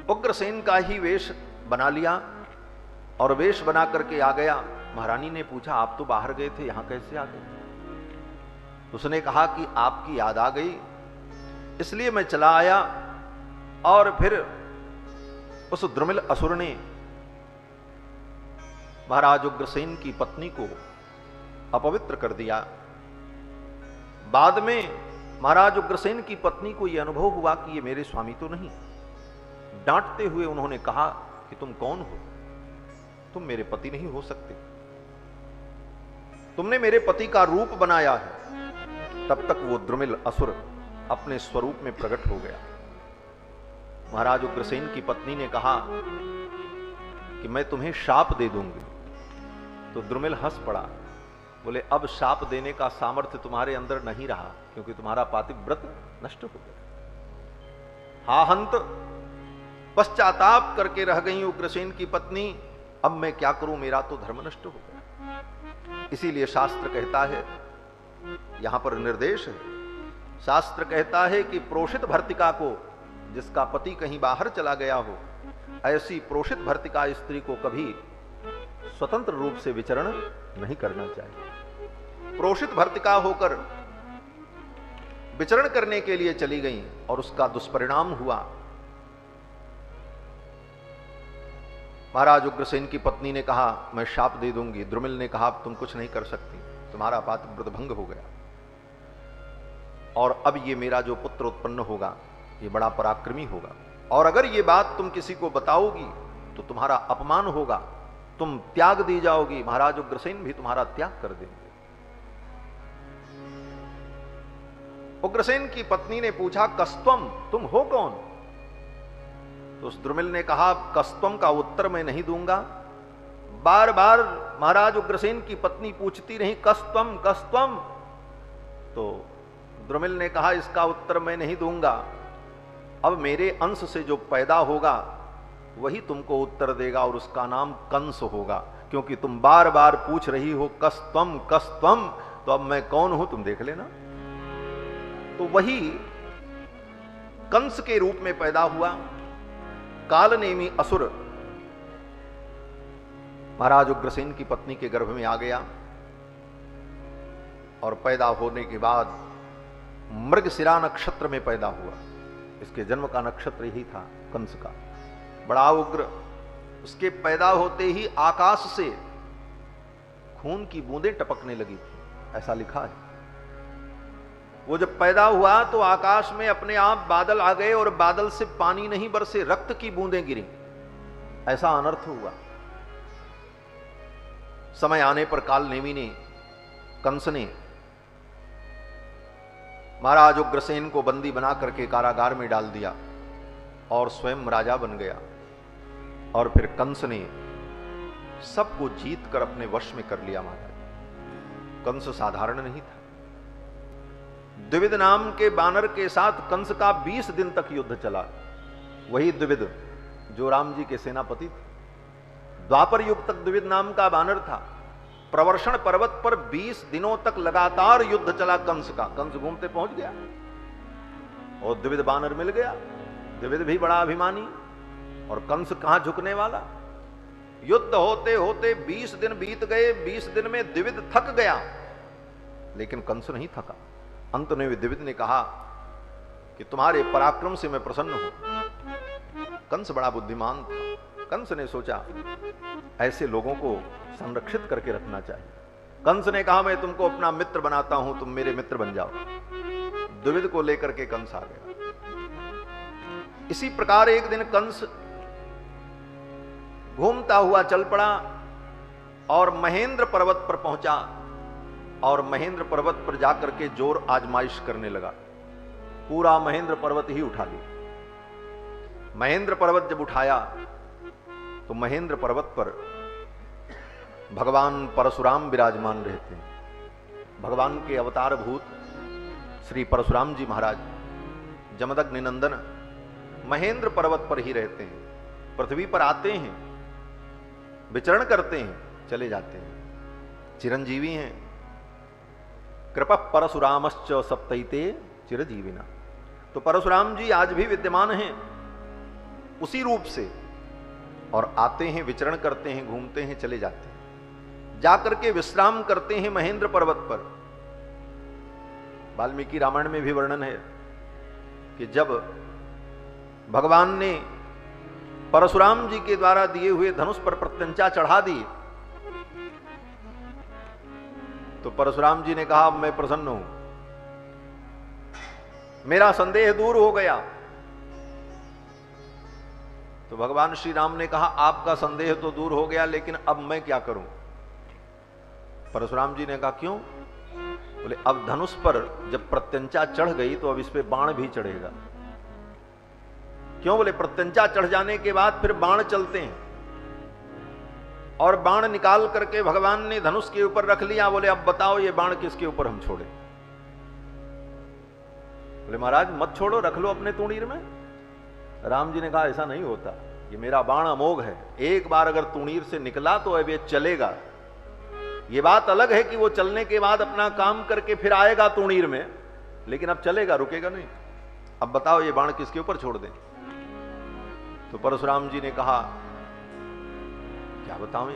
A: उग्रसेन का ही वेश बना लिया और वेश बना करके आ गया। महारानी ने पूछा, आप तो बाहर गए थे, यहां कैसे आ गए? उसने कहा कि आपकी याद आ गई, इसलिए मैं चला आया। और फिर उस द्रुमिल असुर ने महाराज उग्रसेन की पत्नी को अपवित्र कर दिया। बाद में महाराज उग्रसेन की पत्नी को यह अनुभव हुआ कि ये मेरे स्वामी तो नहीं। डांटते हुए उन्होंने कहा कि तुम कौन हो? तुम मेरे पति नहीं हो सकते, तुमने मेरे पति का रूप बनाया है। तब तक वो द्रुमिल असुर अपने स्वरूप में प्रकट हो गया। महाराज उग्रसेन की पत्नी ने कहा कि मैं तुम्हें शाप दे दूंगी। तो द्रुमिल हंस पड़ा, बोले अब शाप देने का सामर्थ्य तुम्हारे अंदर नहीं रहा, क्योंकि तुम्हारा पातिव्रत नष्ट हो गया। हा हंत, पश्चाताप करके रह गई उग्रसेन की पत्नी, अब मैं क्या करूं, मेरा तो धर्म नष्ट हो गया। इसीलिए शास्त्र कहता है, यहां पर निर्देश है, शास्त्र कहता है कि प्रोषित भर्तिका को, जिसका पति कहीं बाहर चला गया हो, ऐसी प्रोषित भर्तिका स्त्री को कभी स्वतंत्र रूप से विचरण नहीं करना चाहिए। प्रोषित भर्तिका होकर विचरण करने के लिए चली गई और उसका दुष्परिणाम हुआ। महाराज उग्रसेन की पत्नी ने कहा मैं शाप दे दूंगी। द्रुमिल ने कहा तुम कुछ नहीं कर सकती, तुम्हारा पातिव्रत भंग हो गया, और अब ये मेरा जो पुत्र उत्पन्न होगा ये बड़ा पराक्रमी होगा, और अगर ये बात तुम किसी को बताओगी तो तुम्हारा अपमान होगा, तुम त्याग दी जाओगी, महाराज उग्रसेन भी तुम्हारा त्याग कर देंगे। उग्रसेन की पत्नी ने पूछा कस्त्वम, तुम हो कौन? तो उस द्रुमिल ने कहा कस्त्वम का उत्तर मैं नहीं दूंगा। बार बार महाराज उग्रसेन की पत्नी पूछती रही कस्त्वम कस्त्वम। तो द्रुमिल ने कहा इसका उत्तर मैं नहीं दूंगा, अब मेरे अंश से जो पैदा होगा वही तुमको उत्तर देगा, और उसका नाम कंस होगा, क्योंकि तुम बार बार पूछ रही हो कस्त्वम कस्त्वम, तो अब मैं कौन हूं तुम देख लेना। तो वही कंस के रूप में पैदा हुआ। कालनेमी असुर महाराज उग्रसेन की पत्नी के गर्भ में आ गया और पैदा होने के बाद मृगशिरा नक्षत्र में पैदा हुआ। इसके जन्म का नक्षत्र यही था कंस का, बड़ा उग्र। उसके पैदा होते ही आकाश से खून की बूंदें टपकने लगी थी, ऐसा लिखा है। वो जब पैदा हुआ तो आकाश में अपने आप बादल आ गए और बादल से पानी नहीं बरसे, रक्त की बूंदें गिरी, ऐसा अनर्थ हुआ। समय आने पर कालनेमी ने, कंस ने महाराज उग्रसेन को बंदी बना करके कारागार में डाल दिया और स्वयं राजा बन गया। और फिर कंस ने सबको जीत कर अपने वश में कर लिया। महाराज कंस साधारण नहीं था। द्विविद नाम के बानर के साथ कंस का 20 दिन तक युद्ध चला। वही द्विविद जो राम जी के सेनापति थे। द्वापर युग तक द्विविद नाम का बानर था। प्रवर्षण पर्वत पर 20 दिनों तक लगातार युद्ध चला कंस का। कंस घूमते पहुंच गया और द्विविद बानर मिल गया। द्विविद भी बड़ा अभिमानी और कंस कहां झुकने वाला। युद्ध होते होते 20 दिन बीत गए। 20 दिन में द्विविद थक गया, लेकिन कंस नहीं थका। अंत में द्विविद ने कहा कि तुम्हारे पराक्रम से मैं प्रसन्न हूं। कंस बड़ा बुद्धिमान था। कंस ने सोचा ऐसे लोगों को संरक्षित करके रखना चाहिए। कंस ने कहा मैं तुमको अपना मित्र बनाता हूं, तुम मेरे मित्र बन जाओ। द्विविद को लेकर के कंस आ गया। इसी प्रकार एक दिन कंस घूमता हुआ चल पड़ा और महेंद्र पर्वत पर पहुंचा और महेंद्र पर्वत पर जाकर के जोर आजमाइश करने लगा। पूरा महेंद्र पर्वत ही उठा लिया। महेंद्र पर्वत जब उठाया तो महेंद्र पर्वत पर भगवान परशुराम विराजमान रहते हैं। भगवान के अवतार भूत श्री परशुराम जी महाराज जमदग्नि नंदन महेंद्र पर्वत पर ही रहते हैं। पृथ्वी पर आते हैं, विचरण करते हैं, चले जाते हैं, चिरंजीवी हैं। कृपा परशुरामश्च सप्तैते चिरजीविना। तो परशुराम जी आज भी विद्यमान हैं उसी रूप से, और आते हैं, विचरण करते हैं, घूमते हैं, चले जाते हैं। जाकर के विश्राम करते हैं महेंद्र पर्वत पर। वाल्मीकि रामायण में भी वर्णन है कि जब भगवान ने परशुराम जी के द्वारा दिए हुए धनुष पर प्रत्यंचा चढ़ा दी तो परशुराम जी ने कहा अब मैं प्रसन्न हूं, मेरा संदेह दूर हो गया। तो भगवान श्री राम ने कहा आपका संदेह तो दूर हो गया, लेकिन अब मैं क्या करूं? परशुराम जी ने कहा क्यों? बोले अब धनुष पर जब प्रत्यंचा चढ़ गई तो अब इस पे बाण भी चढ़ेगा। क्यों? बोले प्रत्यंचा चढ़ जाने के बाद फिर बाण चलते हैं, और बाण निकाल करके भगवान ने धनुष के ऊपर रख लिया। बोले अब बताओ ये बाण किसके ऊपर हम छोड़े? बोले महाराज मत छोड़ो, रख लो अपने तुणीर में। राम जी ने कहा ऐसा नहीं होता, ये मेरा बाण अमोघ है। एक बार अगर तुणीर से निकला तो अब ये चलेगा। ये बात अलग है कि वो चलने के बाद अपना काम करके फिर आएगा तुणीर में, लेकिन अब चलेगा, रुकेगा नहीं। अब बताओ ये बाण किसके ऊपर छोड़ दें? तो परशुराम जी ने कहा क्या बताऊं?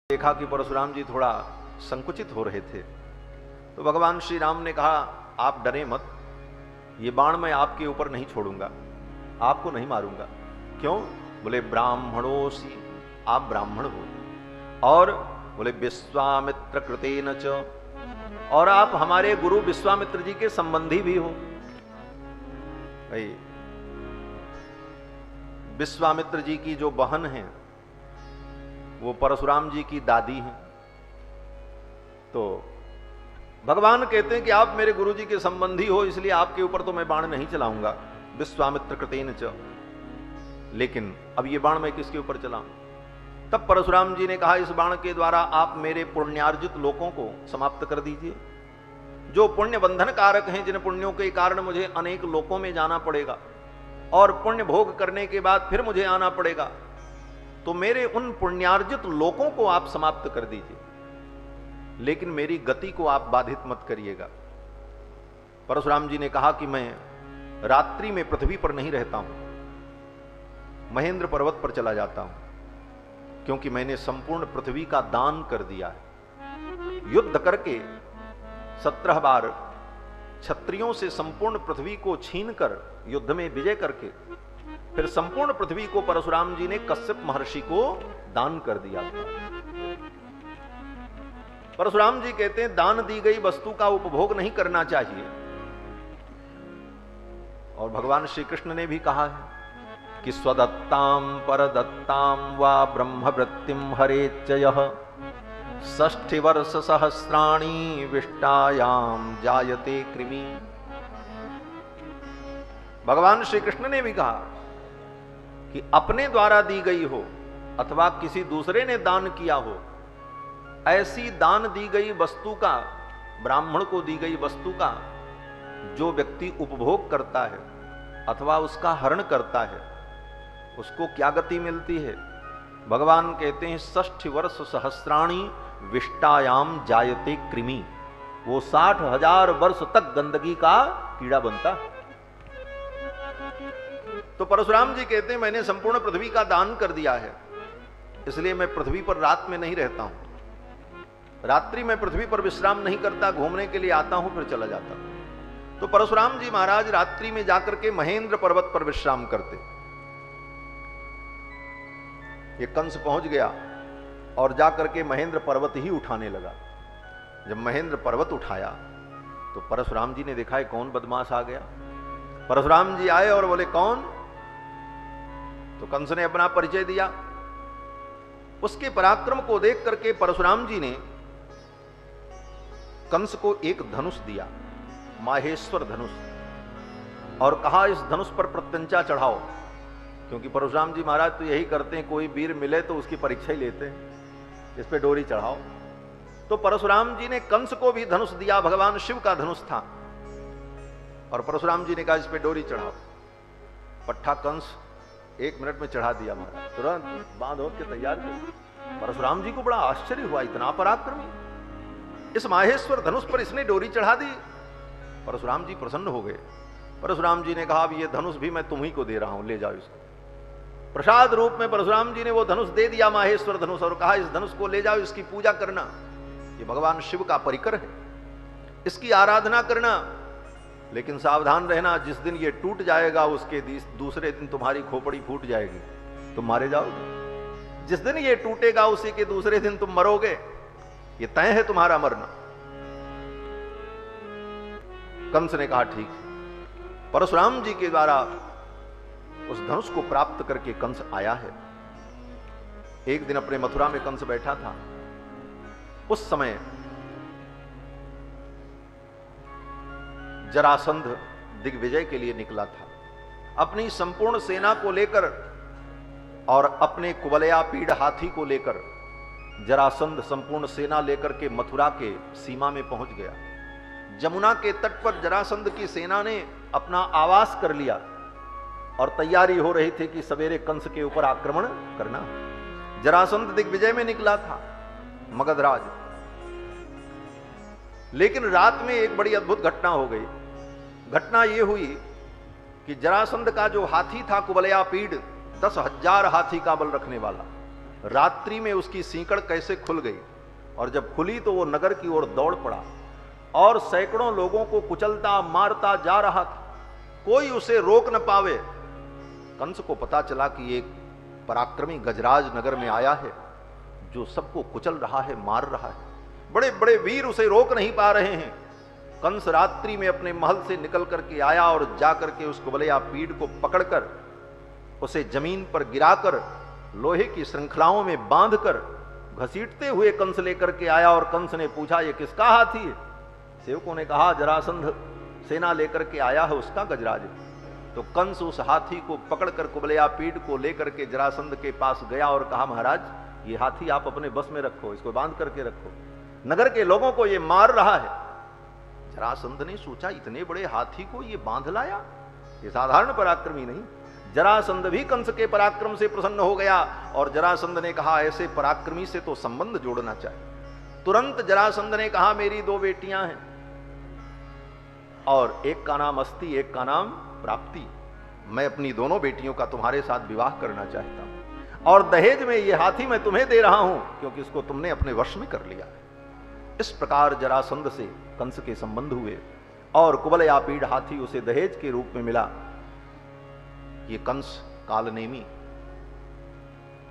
A: देखा कि परशुराम जी थोड़ा संकुचित हो रहे थे, तो भगवान श्री राम ने कहा आप डरे मत, ये बाण मैं आपके ऊपर नहीं छोड़ूंगा, आपको नहीं मारूंगा। क्यों? बोले ब्राह्मणोसी, आप ब्राह्मण हो, और बोले विश्वामित्र कृतेन च, और आप हमारे गुरु विश्वामित्र जी के संबंधी भी हो। भाई विश्वामित्र जी की जो बहन है वो परशुराम जी की दादी हैं। तो भगवान कहते हैं कि आप मेरे गुरु जी के संबंधी हो, इसलिए आपके ऊपर तो मैं बाण नहीं चलाऊंगा, विश्वामित्र कृतेन च। लेकिन अब ये बाण मैं किसके ऊपर चलाऊं? तब परशुराम जी ने कहा इस बाण के द्वारा आप मेरे पुण्यार्जित लोकों को समाप्त कर दीजिए, जो पुण्य बंधन कारक हैं, जिन पुण्यों के कारण मुझे अनेक लोकों में जाना पड़ेगा और पुण्य भोग करने के बाद फिर मुझे आना पड़ेगा। तो मेरे उन पुण्यार्जित लोकों को आप समाप्त कर दीजिए, लेकिन मेरी गति को आप बाधित मत करिएगा। परशुराम जी ने कहा कि मैं रात्रि में पृथ्वी पर नहीं रहता हूं, महेंद्र पर्वत पर चला जाता हूं, क्योंकि मैंने संपूर्ण पृथ्वी का दान कर दिया है। युद्ध करके 17 बार क्षत्रियों से संपूर्ण पृथ्वी को छीनकर युद्ध में विजय करके फिर संपूर्ण पृथ्वी को परशुराम जी ने कश्यप महर्षि को दान कर दिया था। परशुराम जी कहते हैं दान दी गई वस्तु का उपभोग नहीं करना चाहिए। और भगवान श्री कृष्ण ने भी कहा है कि स्वदत्ताम परदत्ताम वा ब्रह्मवृत्तिम हरेच्चयः 60 वर्ष सहस्राणि विष्टायाम जायते कृमि। भगवान श्री कृष्ण ने भी कहा कि अपने द्वारा दी गई हो अथवा किसी दूसरे ने दान किया हो, ऐसी दान दी गई वस्तु का, ब्राह्मण को दी गई वस्तु का जो व्यक्ति उपभोग करता है अथवा उसका हरण करता है, उसको क्या गति मिलती है? भगवान कहते हैं 60 वर्ष सहस्राणि विष्टायाम जायते कृमि। वो 60,000 वर्ष तक गंदगी का कीड़ा बनता है। तो परशुराम जी कहते हैं मैंने संपूर्ण पृथ्वी का दान कर दिया है, इसलिए मैं पृथ्वी पर रात में नहीं रहता हूं। रात्रि में पृथ्वी पर विश्राम नहीं करता, घूमने के लिए आता हूं फिर चला जाता हूं। तो परशुराम जी महाराज रात्रि में जाकर के महेंद्र पर्वत पर विश्राम करते। ये कंस पहुंच गया और जाकर के महेंद्र पर्वत ही उठाने लगा। जब महेंद्र पर्वत उठाया तो परशुराम जी ने देखा है कौन बदमाश आ गया। परशुराम जी आए और बोले कौन? तो कंस ने अपना परिचय दिया। उसके पराक्रम को देख करके परशुराम जी ने कंस को एक धनुष दिया, माहेश्वर धनुष, और कहा इस धनुष पर प्रत्यंचा चढ़ाओ। क्योंकि परशुराम जी महाराज तो यही करते हैं, कोई वीर मिले तो उसकी परीक्षा ही लेते हैं, इस पे डोरी चढ़ाओ। तो परशुराम जी ने कंस को भी धनुष दिया, भगवान शिव का धनुष था, और परशुराम जी ने कहा इस पे डोरी चढ़ाओ। पट्ठा कंस 1 मिनट में चढ़ा दिया महाराज, तुरंत बांध हो के तैयार किया। परशुराम जी को बड़ा आश्चर्य हुआ, इतना पराक्रमी, इस माहेश्वर धनुष पर इसने डोरी चढ़ा दी। परशुराम जी प्रसन्न हो गए। परशुराम जी ने कहा अब ये धनुष भी मैं तुम्ही को दे रहा हूं, ले जाओ इसको। प्रसाद रूप में परशुराम जी ने वो धनुष दे दिया, माहेश्वर धनुष, और कहा इस धनुष को ले जाओ, इसकी पूजा करना, ये भगवान शिव का परिकर है, इसकी आराधना करना। लेकिन सावधान रहना, जिस दिन ये टूट जाएगा उसके दूसरे दिन तुम्हारी खोपड़ी फूट जाएगी, तुम मारे जाओगे। जिस दिन ये टूटेगा उसी के दूसरे दिन तुम मरोगे, ये तय है तुम्हारा मरना। कंस ने कहा ठीक है। परशुराम जी के द्वारा उस धनुष को प्राप्त करके कंस आया है। एक दिन अपने मथुरा में कंस बैठा था। उस समय जरासंध दिग्विजय के लिए निकला था, अपनी संपूर्ण सेना को लेकर और अपने कुवलया पीड़ हाथी को लेकर जरासंध संपूर्ण सेना लेकर के मथुरा के सीमा में पहुंच गया। जमुना के तट पर जरासंध की सेना ने अपना आवास कर लिया और तैयारी हो रही थी कि सवेरे कंस के ऊपर आक्रमण करना। जरासंध दिग्विजय में निकला था, मगधराज। लेकिन रात में एक बड़ी अद्भुत घटना हो गई। घटना यह हुई कि जरासंध का जो हाथी था कुवलया पीड़, 10,000 हाथी का बल रखने वाला, रात्रि में उसकी सीकड़ कैसे खुल गई, और जब खुली तो वो नगर की ओर दौड़ पड़ा और सैकड़ों लोगों को कुचलता मारता जा रहा था, कोई उसे रोक न पावे। कंस को पता चला कि एक पराक्रमी गजराज नगर में आया है जो सबको कुचल रहा है, मार रहा है, बड़े बड़े वीर उसे रोक नहीं पा रहे हैं। कंस रात्रि में अपने महल से निकल करके आया और जाकर के उस कुवलया पीड़ को पकड़कर उसे जमीन पर गिराकर लोहे की श्रृंखलाओं में बांधकर घसीटते हुए कंस लेकर के आया। और कंस ने पूछा ये किसका हाथी है? सेवकों ने कहा जरासंध सेना लेकर के आया है, उसका गजराज। तो कंस उस हाथी को पकड़कर कुवलया पीड़ को लेकर के जरासंध के पास गया और कहा महाराज ये हाथी आप अपने बस में रखो, इसको बांध करके रखो, नगर के लोगों को ये मार रहा है। जरासंध ने सोचा इतने बड़े हाथी को ये बांध लाया, ये साधारण पराक्रमी नहीं। जरासंध भी कंस के पराक्रम से प्रसन्न हो गया और जरासंध ने कहा ऐसे पराक्रमी से तो संबंध जोड़ना चाहिए। तुरंत जरासंध ने कहा मेरी 2 बेटियां हैं, और एक का नाम अस्ति, एक का नाम प्राप्ति। मैं अपनी दोनों बेटियों का तुम्हारे साथ विवाह करना चाहता हूं और दहेज में ये हाथी मैं तुम्हें दे रहा हूं क्योंकि इसको तुमने अपने वश में कर लिया है। इस प्रकार जरासंध से कंस के संबंध हुए और कुवलयापीड़ हाथी उसे दहेज के रूप में मिला। ये कंस कालनेमी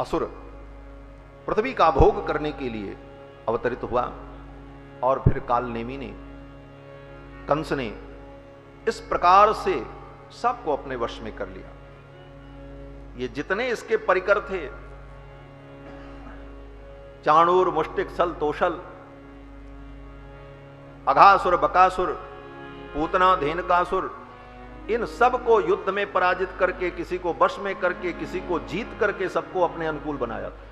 A: असुर पृथ्वी का भोग करने के लिए अवतरित हुआ और फिर कालनेमी ने, कंस ने इस प्रकार से सबको अपने वश में कर लिया। ये जितने इसके परिकर थे, चाणूर, मुष्टिक, सल, तोशल, अघासुर, बकासुर, पूतना, धेनकासुर, इन सबको युद्ध में पराजित करके, किसी को वश में करके, किसी को जीत करके सबको अपने अनुकूल बनाया था।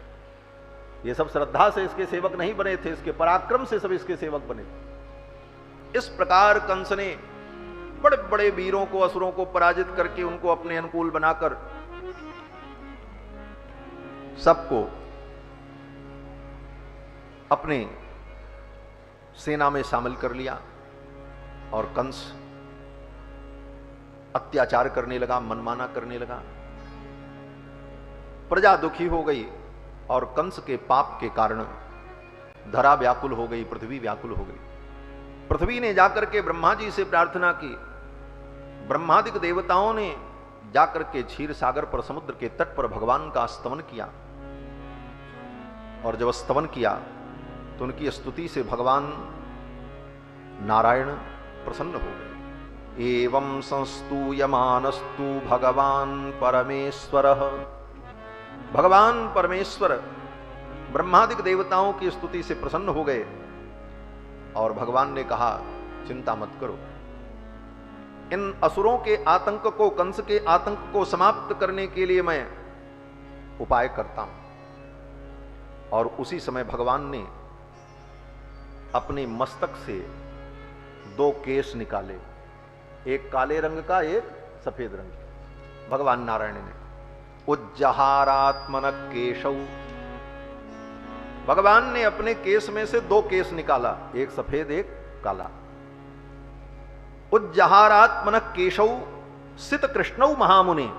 A: ये सब श्रद्धा से इसके सेवक नहीं बने थे, इसके पराक्रम से सब इसके सेवक बने थे। इस प्रकार कंस ने बड़े बड़े वीरों को, असुरों को पराजित करके उनको अपने अनुकूल बनाकर सबको अपने सेना में शामिल कर लिया और कंस अत्याचार करने लगा, मनमाना करने लगा। प्रजा दुखी हो गई और कंस के पाप के कारण धरा व्याकुल हो गई, पृथ्वी व्याकुल हो गई। पृथ्वी ने जाकर के ब्रह्मा जी से प्रार्थना की। ब्रह्मादिक देवताओं ने जाकर के क्षीर सागर पर, समुद्र के तट पर भगवान का स्तवन किया और जब स्तवन किया तो उनकी स्तुति से भगवान नारायण प्रसन्न हो गए। एवं संस्तूयमानस्तु भगवान परमेश्वरः। भगवान परमेश्वर ब्रह्मादिक देवताओं की स्तुति से प्रसन्न हो गए और भगवान ने कहा, चिंता मत करो, इन असुरों के आतंक को, कंस के आतंक को समाप्त करने के लिए मैं उपाय करता हूं। और उसी समय भगवान ने अपने मस्तक से 2 केश निकाले, एक काले रंग का, एक सफेद रंग का। भगवान नारायण ने उज्जहारात्मन केशौ, भगवान ने अपने केश में से 2 केश निकाला, एक सफेद एक काला। उज्जहारात्मन केशौ सित कृष्णौ महामुनि,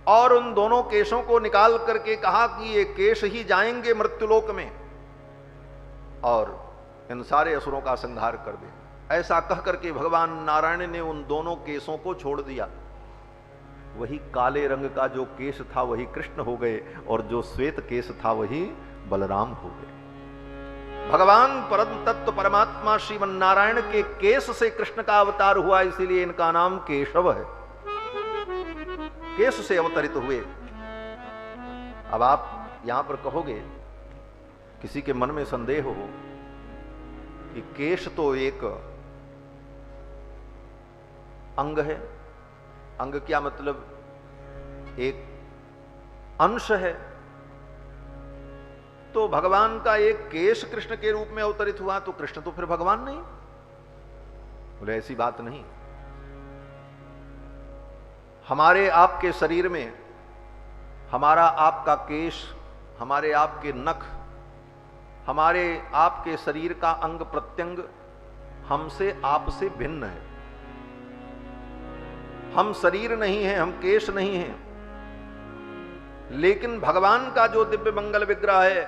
A: और उन दोनों केशों को निकाल करके कहा कि ये केश ही जाएंगे मृत्युलोक में और इन सारे असुरों का संहार कर दे। ऐसा कह करके भगवान नारायण ने उन दोनों केशों को छोड़ दिया। वही काले रंग का जो केश था वही कृष्ण हो गए और जो श्वेत केश था वही बलराम हो गए। भगवान परम तत्व परमात्मा श्रीमन नारायण के केश से कृष्ण का अवतार हुआ, इसीलिए इनका नाम केशव है। केश से अवतरित हुए। अब आप यहां पर कहोगे, किसी के मन में संदेह हो कि केश तो एक अंग है, अंग क्या मतलब, एक अंश है, तो भगवान का एक केश कृष्ण के रूप में अवतरित हुआ तो कृष्ण तो फिर भगवान नहीं? बोले ऐसी बात नहीं। हमारे आपके शरीर में हमारा आपका केश, हमारे आपके नख, हमारे आपके शरीर का अंग प्रत्यंग हमसे आपसे भिन्न है। हम शरीर नहीं है, हम केश नहीं है, लेकिन भगवान का जो दिव्य मंगल विग्रह है,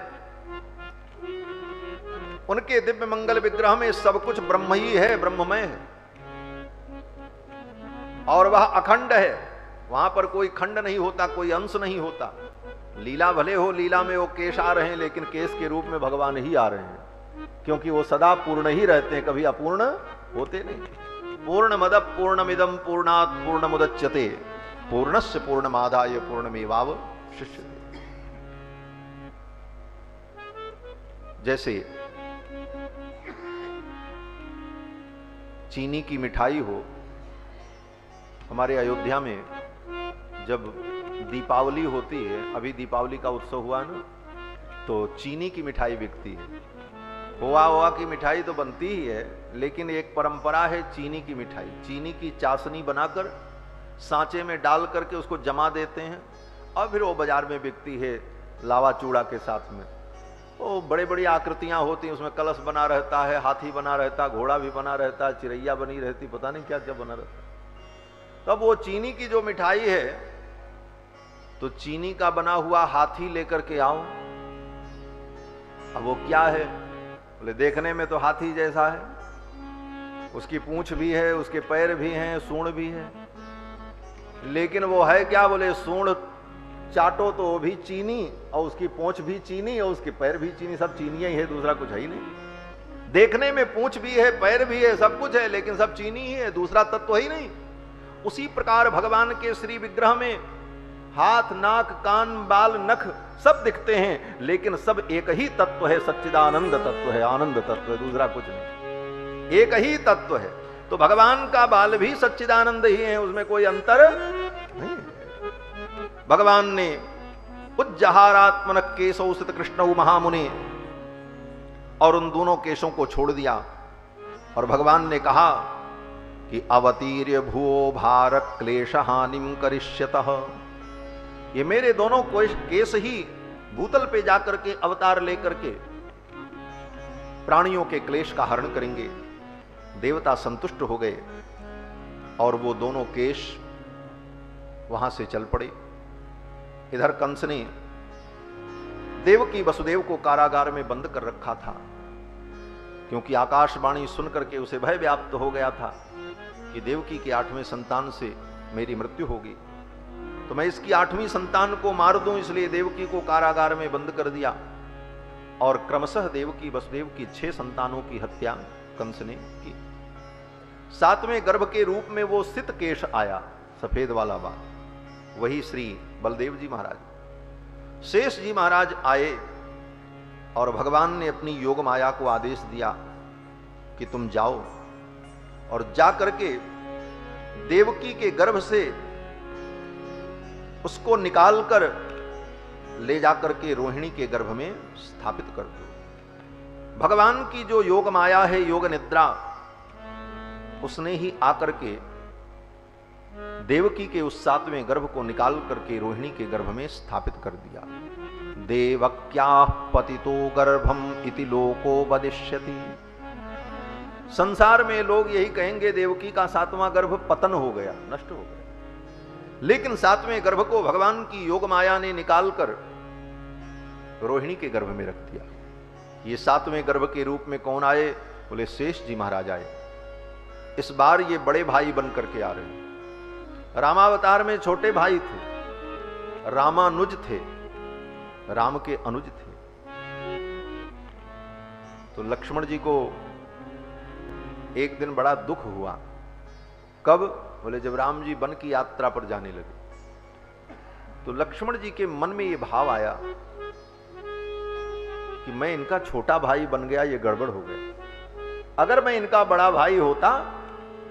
A: उनके दिव्य मंगल विग्रह में सब कुछ ब्रह्म ही है, ब्रह्ममय है और वह अखंड है। वहां पर कोई खंड नहीं होता, कोई अंश नहीं होता। लीला भले हो, लीला में वो केश आ रहे हैं, लेकिन केश के रूप में भगवान ही आ रहे हैं, क्योंकि वो सदा पूर्ण ही रहते हैं, कभी अपूर्ण होते नहीं। पूर्णमद पूर्णमिदं पूर्णात् पूर्णमुदच्यते पूर्णस्य पूर्णमादाय पूर्णमेवावशिष्यते। जैसे चीनी की मिठाई हो, हमारे अयोध्या में जब दीपावली होती है, अभी दीपावली का उत्सव हुआ ना, तो चीनी की मिठाई बिकती है। खोआ की मिठाई तो बनती ही है, लेकिन एक परंपरा है चीनी की मिठाई। चीनी की चाशनी बनाकर सांचे में डाल करके उसको जमा देते हैं और फिर वो बाजार में बिकती है लावा चूड़ा के साथ में। वो बड़े बड़ी आकृतियां होती हैं, उसमें कलश बना रहता है, हाथी बना रहता, घोड़ा भी बना रहता, चिड़ैया बनी रहती, पता नहीं क्या क्या बना रहता। तब वो चीनी की जो मिठाई है, तो चीनी का बना हुआ हाथी लेकर के आओ। अब वो क्या है? बोले देखने में तो हाथी जैसा है, उसकी पूंछ भी है, उसके पैर भी हैं, सूंड भी है, लेकिन वो है क्या? बोले सूंड चाटो तो वो भी चीनी, और उसकी पूंछ भी चीनी, और उसके पैर भी चीनी, सब चीनियां ही है, दूसरा कुछ है ही नहीं। देखने में पूंछ भी है, पैर भी है, सब कुछ है, लेकिन सब चीनी ही है, दूसरा तत्व ही नहीं। उसी प्रकार भगवान के श्री विग्रह में हाथ, नाक, कान, बाल, नख सब दिखते हैं, लेकिन सब एक ही तत्व है, सच्चिदानंद तत्व है, आनंद तत्व है, दूसरा कुछ नहीं, एक ही तत्व है। तो भगवान का बाल भी सच्चिदानंद ही है, उसमें कोई अंतर नहीं है। भगवान ने उज्जहारात्मन केशौ स्थित कृष्णौ महामुनि, और उन दोनों केशों को छोड़ दिया, और भगवान ने कहा कि अवतीर्य भुवो भार क्लेश हानिम करिष्यतः। ये मेरे दोनों केश ही भूतल पे जाकर के अवतार लेकर के प्राणियों के क्लेश का हरण करेंगे। देवता संतुष्ट हो गए, और वो दोनों केश वहां से चल पड़े। इधर कंस ने देवकी वसुदेव को कारागार में बंद कर रखा था, क्योंकि आकाशवाणी सुनकर के उसे भय व्याप्त हो गया था कि देवकी के 8वें संतान से मेरी मृत्यु होगी, तो मैं इसकी 8वीं संतान को मार दूं, इसलिए देवकी को कारागार में बंद कर दिया। और क्रमशः देवकी वसुदेव की 6 संतानों की हत्या कंस ने की। 7वें गर्भ के रूप में वो सित केश आया, सफेद वाला बाल, वही श्री बलदेव जी महाराज। शेष जी महाराज आए, और भगवान ने अपनी योग माया को आदेश दिया कि तुम जाओ, और जाकर के देवकी के गर्भ से उसको निकालकर ले जाकर के रोहिणी के गर्भ में स्थापित कर दो। भगवान की जो योग माया है, योग निद्रा, उसने ही आकर के देवकी के उस 7वें गर्भ को निकाल करके रोहिणी के गर्भ में स्थापित कर दिया। देवक्या पतितो गर्भम इति लोको वदिष्यति। संसार में लोग यही कहेंगे देवकी का 7वां गर्भ पतन हो गया, नष्ट हो गया, लेकिन 7वें गर्भ को भगवान की योग माया ने निकालकर रोहिणी के गर्भ में रख दिया। ये 7वें गर्भ के रूप में कौन आए? बोले शेष जी महाराज आए। इस बार ये बड़े भाई बन करके आ रहे हैं। रामावतार में छोटे भाई थे, रामानुज थे, राम के अनुज थे। तो लक्ष्मण जी को एक दिन बड़ा दुख हुआ। कब? बोले जब राम जी वन की यात्रा पर जाने लगे, तो लक्ष्मण जी के मन में यह भाव आया कि मैं इनका छोटा भाई बन गया, ये गड़बड़ हो गया। अगर मैं इनका बड़ा भाई होता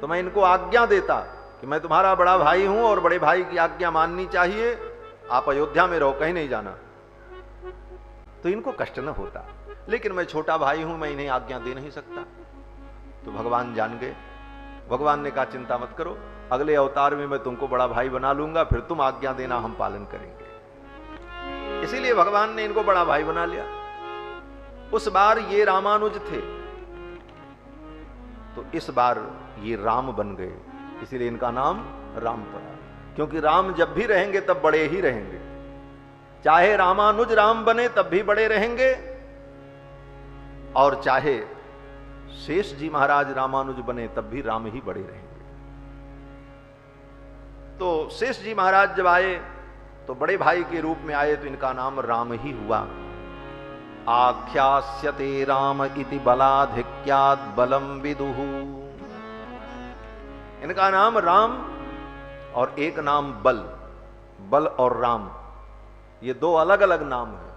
A: तो मैं इनको आज्ञा देता कि मैं तुम्हारा बड़ा भाई हूं और बड़े भाई की आज्ञा माननी चाहिए, आप अयोध्या में रहो, कहीं नहीं जाना, तो इनको कष्ट न होता। लेकिन मैं छोटा भाई हूं, मैं इन्हें आज्ञा दे नहीं सकता। तो भगवान जान गए। भगवान ने कहा चिंता मत करो, अगले अवतार में मैं तुमको बड़ा भाई बना लूंगा, फिर तुम आज्ञा देना, हम पालन करेंगे। इसीलिए भगवान ने इनको बड़ा भाई बना लिया। उस बार ये रामानुज थे, तो इस बार ये राम बन गए, इसीलिए इनका नाम राम पड़ा। क्योंकि राम जब भी रहेंगे तब बड़े ही रहेंगे, चाहे रामानुज राम बने तब भी बड़े रहेंगे, और चाहे शेष जी महाराज रामानुज बने तब भी राम ही बड़े रहेंगे। तो शेष जी महाराज जब आए तो बड़े भाई के रूप में आए, तो इनका नाम राम ही हुआ। आख्यास्यते राम इति बलाधिक्यात् बलम विदुः। इनका नाम राम और एक नाम बल। बल और राम ये दो अलग अलग नाम हैं।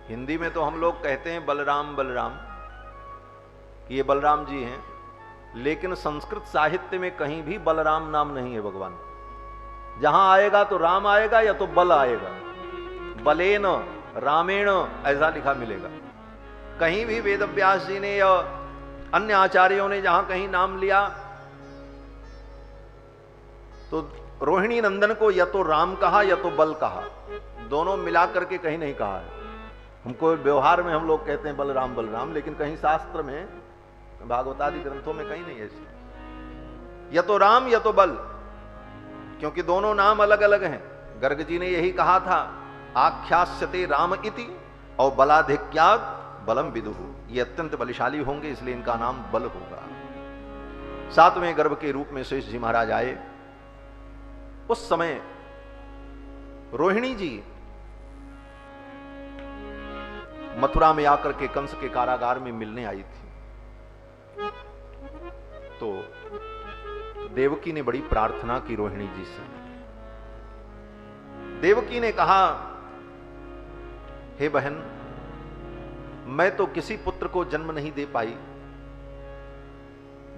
A: हिंदी में तो हम लोग कहते हैं बलराम बलराम, कि ये बलराम जी हैं, लेकिन संस्कृत साहित्य में कहीं भी बलराम नाम नहीं है भगवान। जहां आएगा तो राम आएगा या तो बल आएगा, बलेन रामेण ऐसा लिखा मिलेगा। कहीं भी वेद व्यास जी ने या अन्य आचार्यों ने जहां कहीं नाम लिया तो रोहिणी नंदन को या तो राम कहा या तो बल कहा, दोनों मिलाकर के कहीं नहीं कहा है। हमको व्यवहार में हम लोग कहते हैं बलराम बलराम, लेकिन कहीं शास्त्र में, भागवतादि ग्रंथों में कहीं नहीं ऐसी। या तो राम या तो बल, क्योंकि दोनों नाम अलग अलग हैं। गर्ग जी ने यही कहा था, आख्यास्यते राम इति और बलाधिक्याद बलम विदुहु, ये अत्यंत बलशाली होंगे इसलिए इनका नाम बल होगा। 7वें गर्भ के रूप में शेष जी महाराज आए। उस समय रोहिणी जी मथुरा में आकर के कंस के कारागार में मिलने आई थी। तो देवकी ने बड़ी प्रार्थना की रोहिणी जी से। देवकी ने कहा, हे बहन, मैं तो किसी पुत्र को जन्म नहीं दे पाई,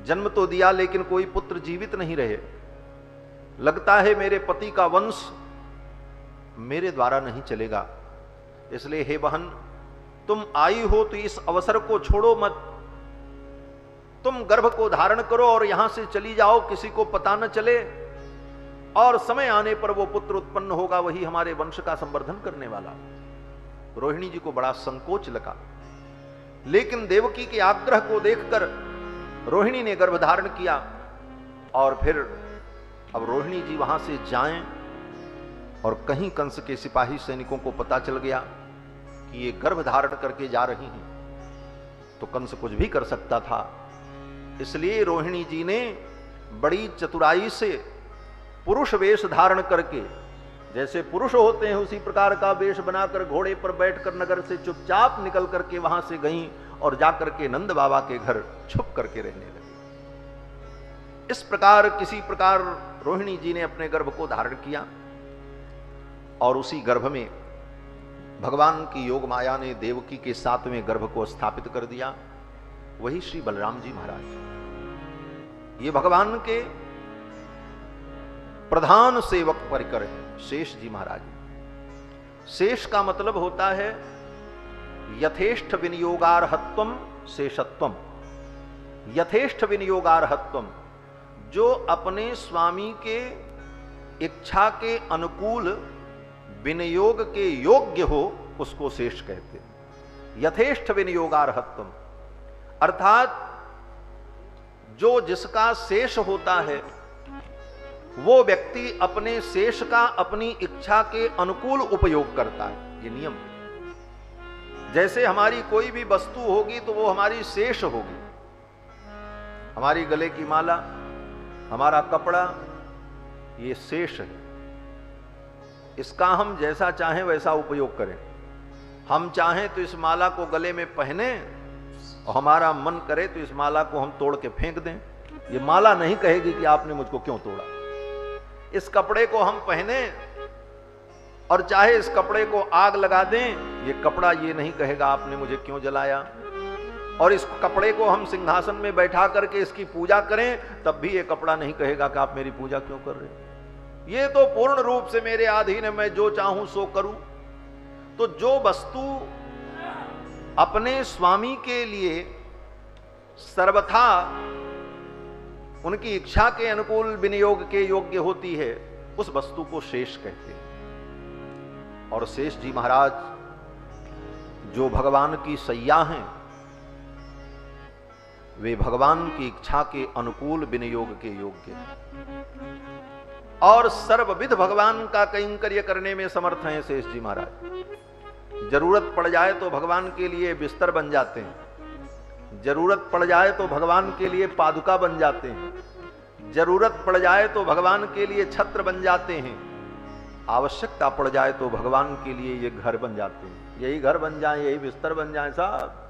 A: जन्म तो दिया लेकिन कोई पुत्र जीवित नहीं रहे। लगता है मेरे पति का वंश मेरे द्वारा नहीं चलेगा। इसलिए हे बहन, तुम आई हो तो इस अवसर को छोड़ो मत, तुम गर्भ को धारण करो और यहां से चली जाओ, किसी को पता न चले, और समय आने पर वो पुत्र उत्पन्न होगा, वही हमारे वंश का संवर्धन करने वाला। रोहिणी जी को बड़ा संकोच लगा, लेकिन देवकी के आग्रह को देखकर रोहिणी ने गर्भ धारण किया। और फिर अब रोहिणी जी वहां से जाएं और कहीं कंस के सिपाही सैनिकों को पता चल गया कि ये गर्भ धारण करके जा रही हैं, तो कंस कुछ भी कर सकता था। इसलिए रोहिणी जी ने बड़ी चतुराई से पुरुष वेश धारण करके, जैसे पुरुष होते हैं उसी प्रकार का वेश बनाकर घोड़े पर बैठकर नगर से चुपचाप निकल करके वहां से गईं और जाकर के नंद बाबा के घर छुप करके रहने लगी। इस प्रकार किसी प्रकार रोहिणी जी ने अपने गर्भ को धारण किया और उसी गर्भ में भगवान की योग माया ने देवकी के 7वें गर्भ को स्थापित कर दिया, वही श्री बलराम जी महाराज। ये भगवान के प्रधान सेवक परिकर है शेष जी महाराज। शेष का मतलब होता है यथेष्ट विनियोगार्हत्वम शेषत्वम। यथेष्ट विनियोगार्हत्वम, जो अपने स्वामी के इच्छा के अनुकूल विनियोग के योग्य हो उसको शेष कहते हैं। यथेष्ट विनियोगार्हत्वम अर्थात जो जिसका शेष होता है वो व्यक्ति अपने शेष का अपनी इच्छा के अनुकूल उपयोग करता है। ये नियम, जैसे हमारी कोई भी वस्तु होगी तो वो हमारी शेष होगी। हमारी गले की माला, हमारा कपड़ा, ये शेष है। इसका हम जैसा चाहें वैसा उपयोग करें। हम चाहें तो इस माला को गले में पहने और हमारा मन करे तो इस माला को हम तोड़ के फेंक दें। ये माला नहीं कहेगी कि आपने मुझको क्यों तोड़ा। इस कपड़े को हम पहने और चाहे इस कपड़े को आग लगा दें, ये कपड़ा ये नहीं कहेगा आपने मुझे क्यों जलाया। और इस कपड़े को हम सिंहासन में बैठा करके इसकी पूजा करें, तब भी ये कपड़ा नहीं कहेगा कि आप मेरी पूजा क्यों कर रहे हो। ये तो पूर्ण रूप से मेरे अधीन है, मैं जो चाहूं सो करूं। तो जो वस्तु अपने स्वामी के लिए सर्वथा उनकी इच्छा के अनुकूल विनियोग के योग्य होती है, उस वस्तु को शेष कहते हैं। और शेष जी महाराज जो भगवान की सैया हैं, वे भगवान की इच्छा के अनुकूल विनियोग के योग्य हैं और सर्वविध भगवान का कैंकर्य करने में समर्थ हैं शेष जी महाराज। जरूरत पड़ जाए तो भगवान के लिए बिस्तर बन जाते हैं, जरूरत पड़ जाए तो भगवान के लिए पादुका बन जाते हैं, जरूरत पड़ जाए तो भगवान के लिए छत्र बन जाते हैं, आवश्यकता पड़ जाए तो भगवान के लिए ये घर बन जाते हैं। यही घर बन जाए, यही बिस्तर बन जाए साहब,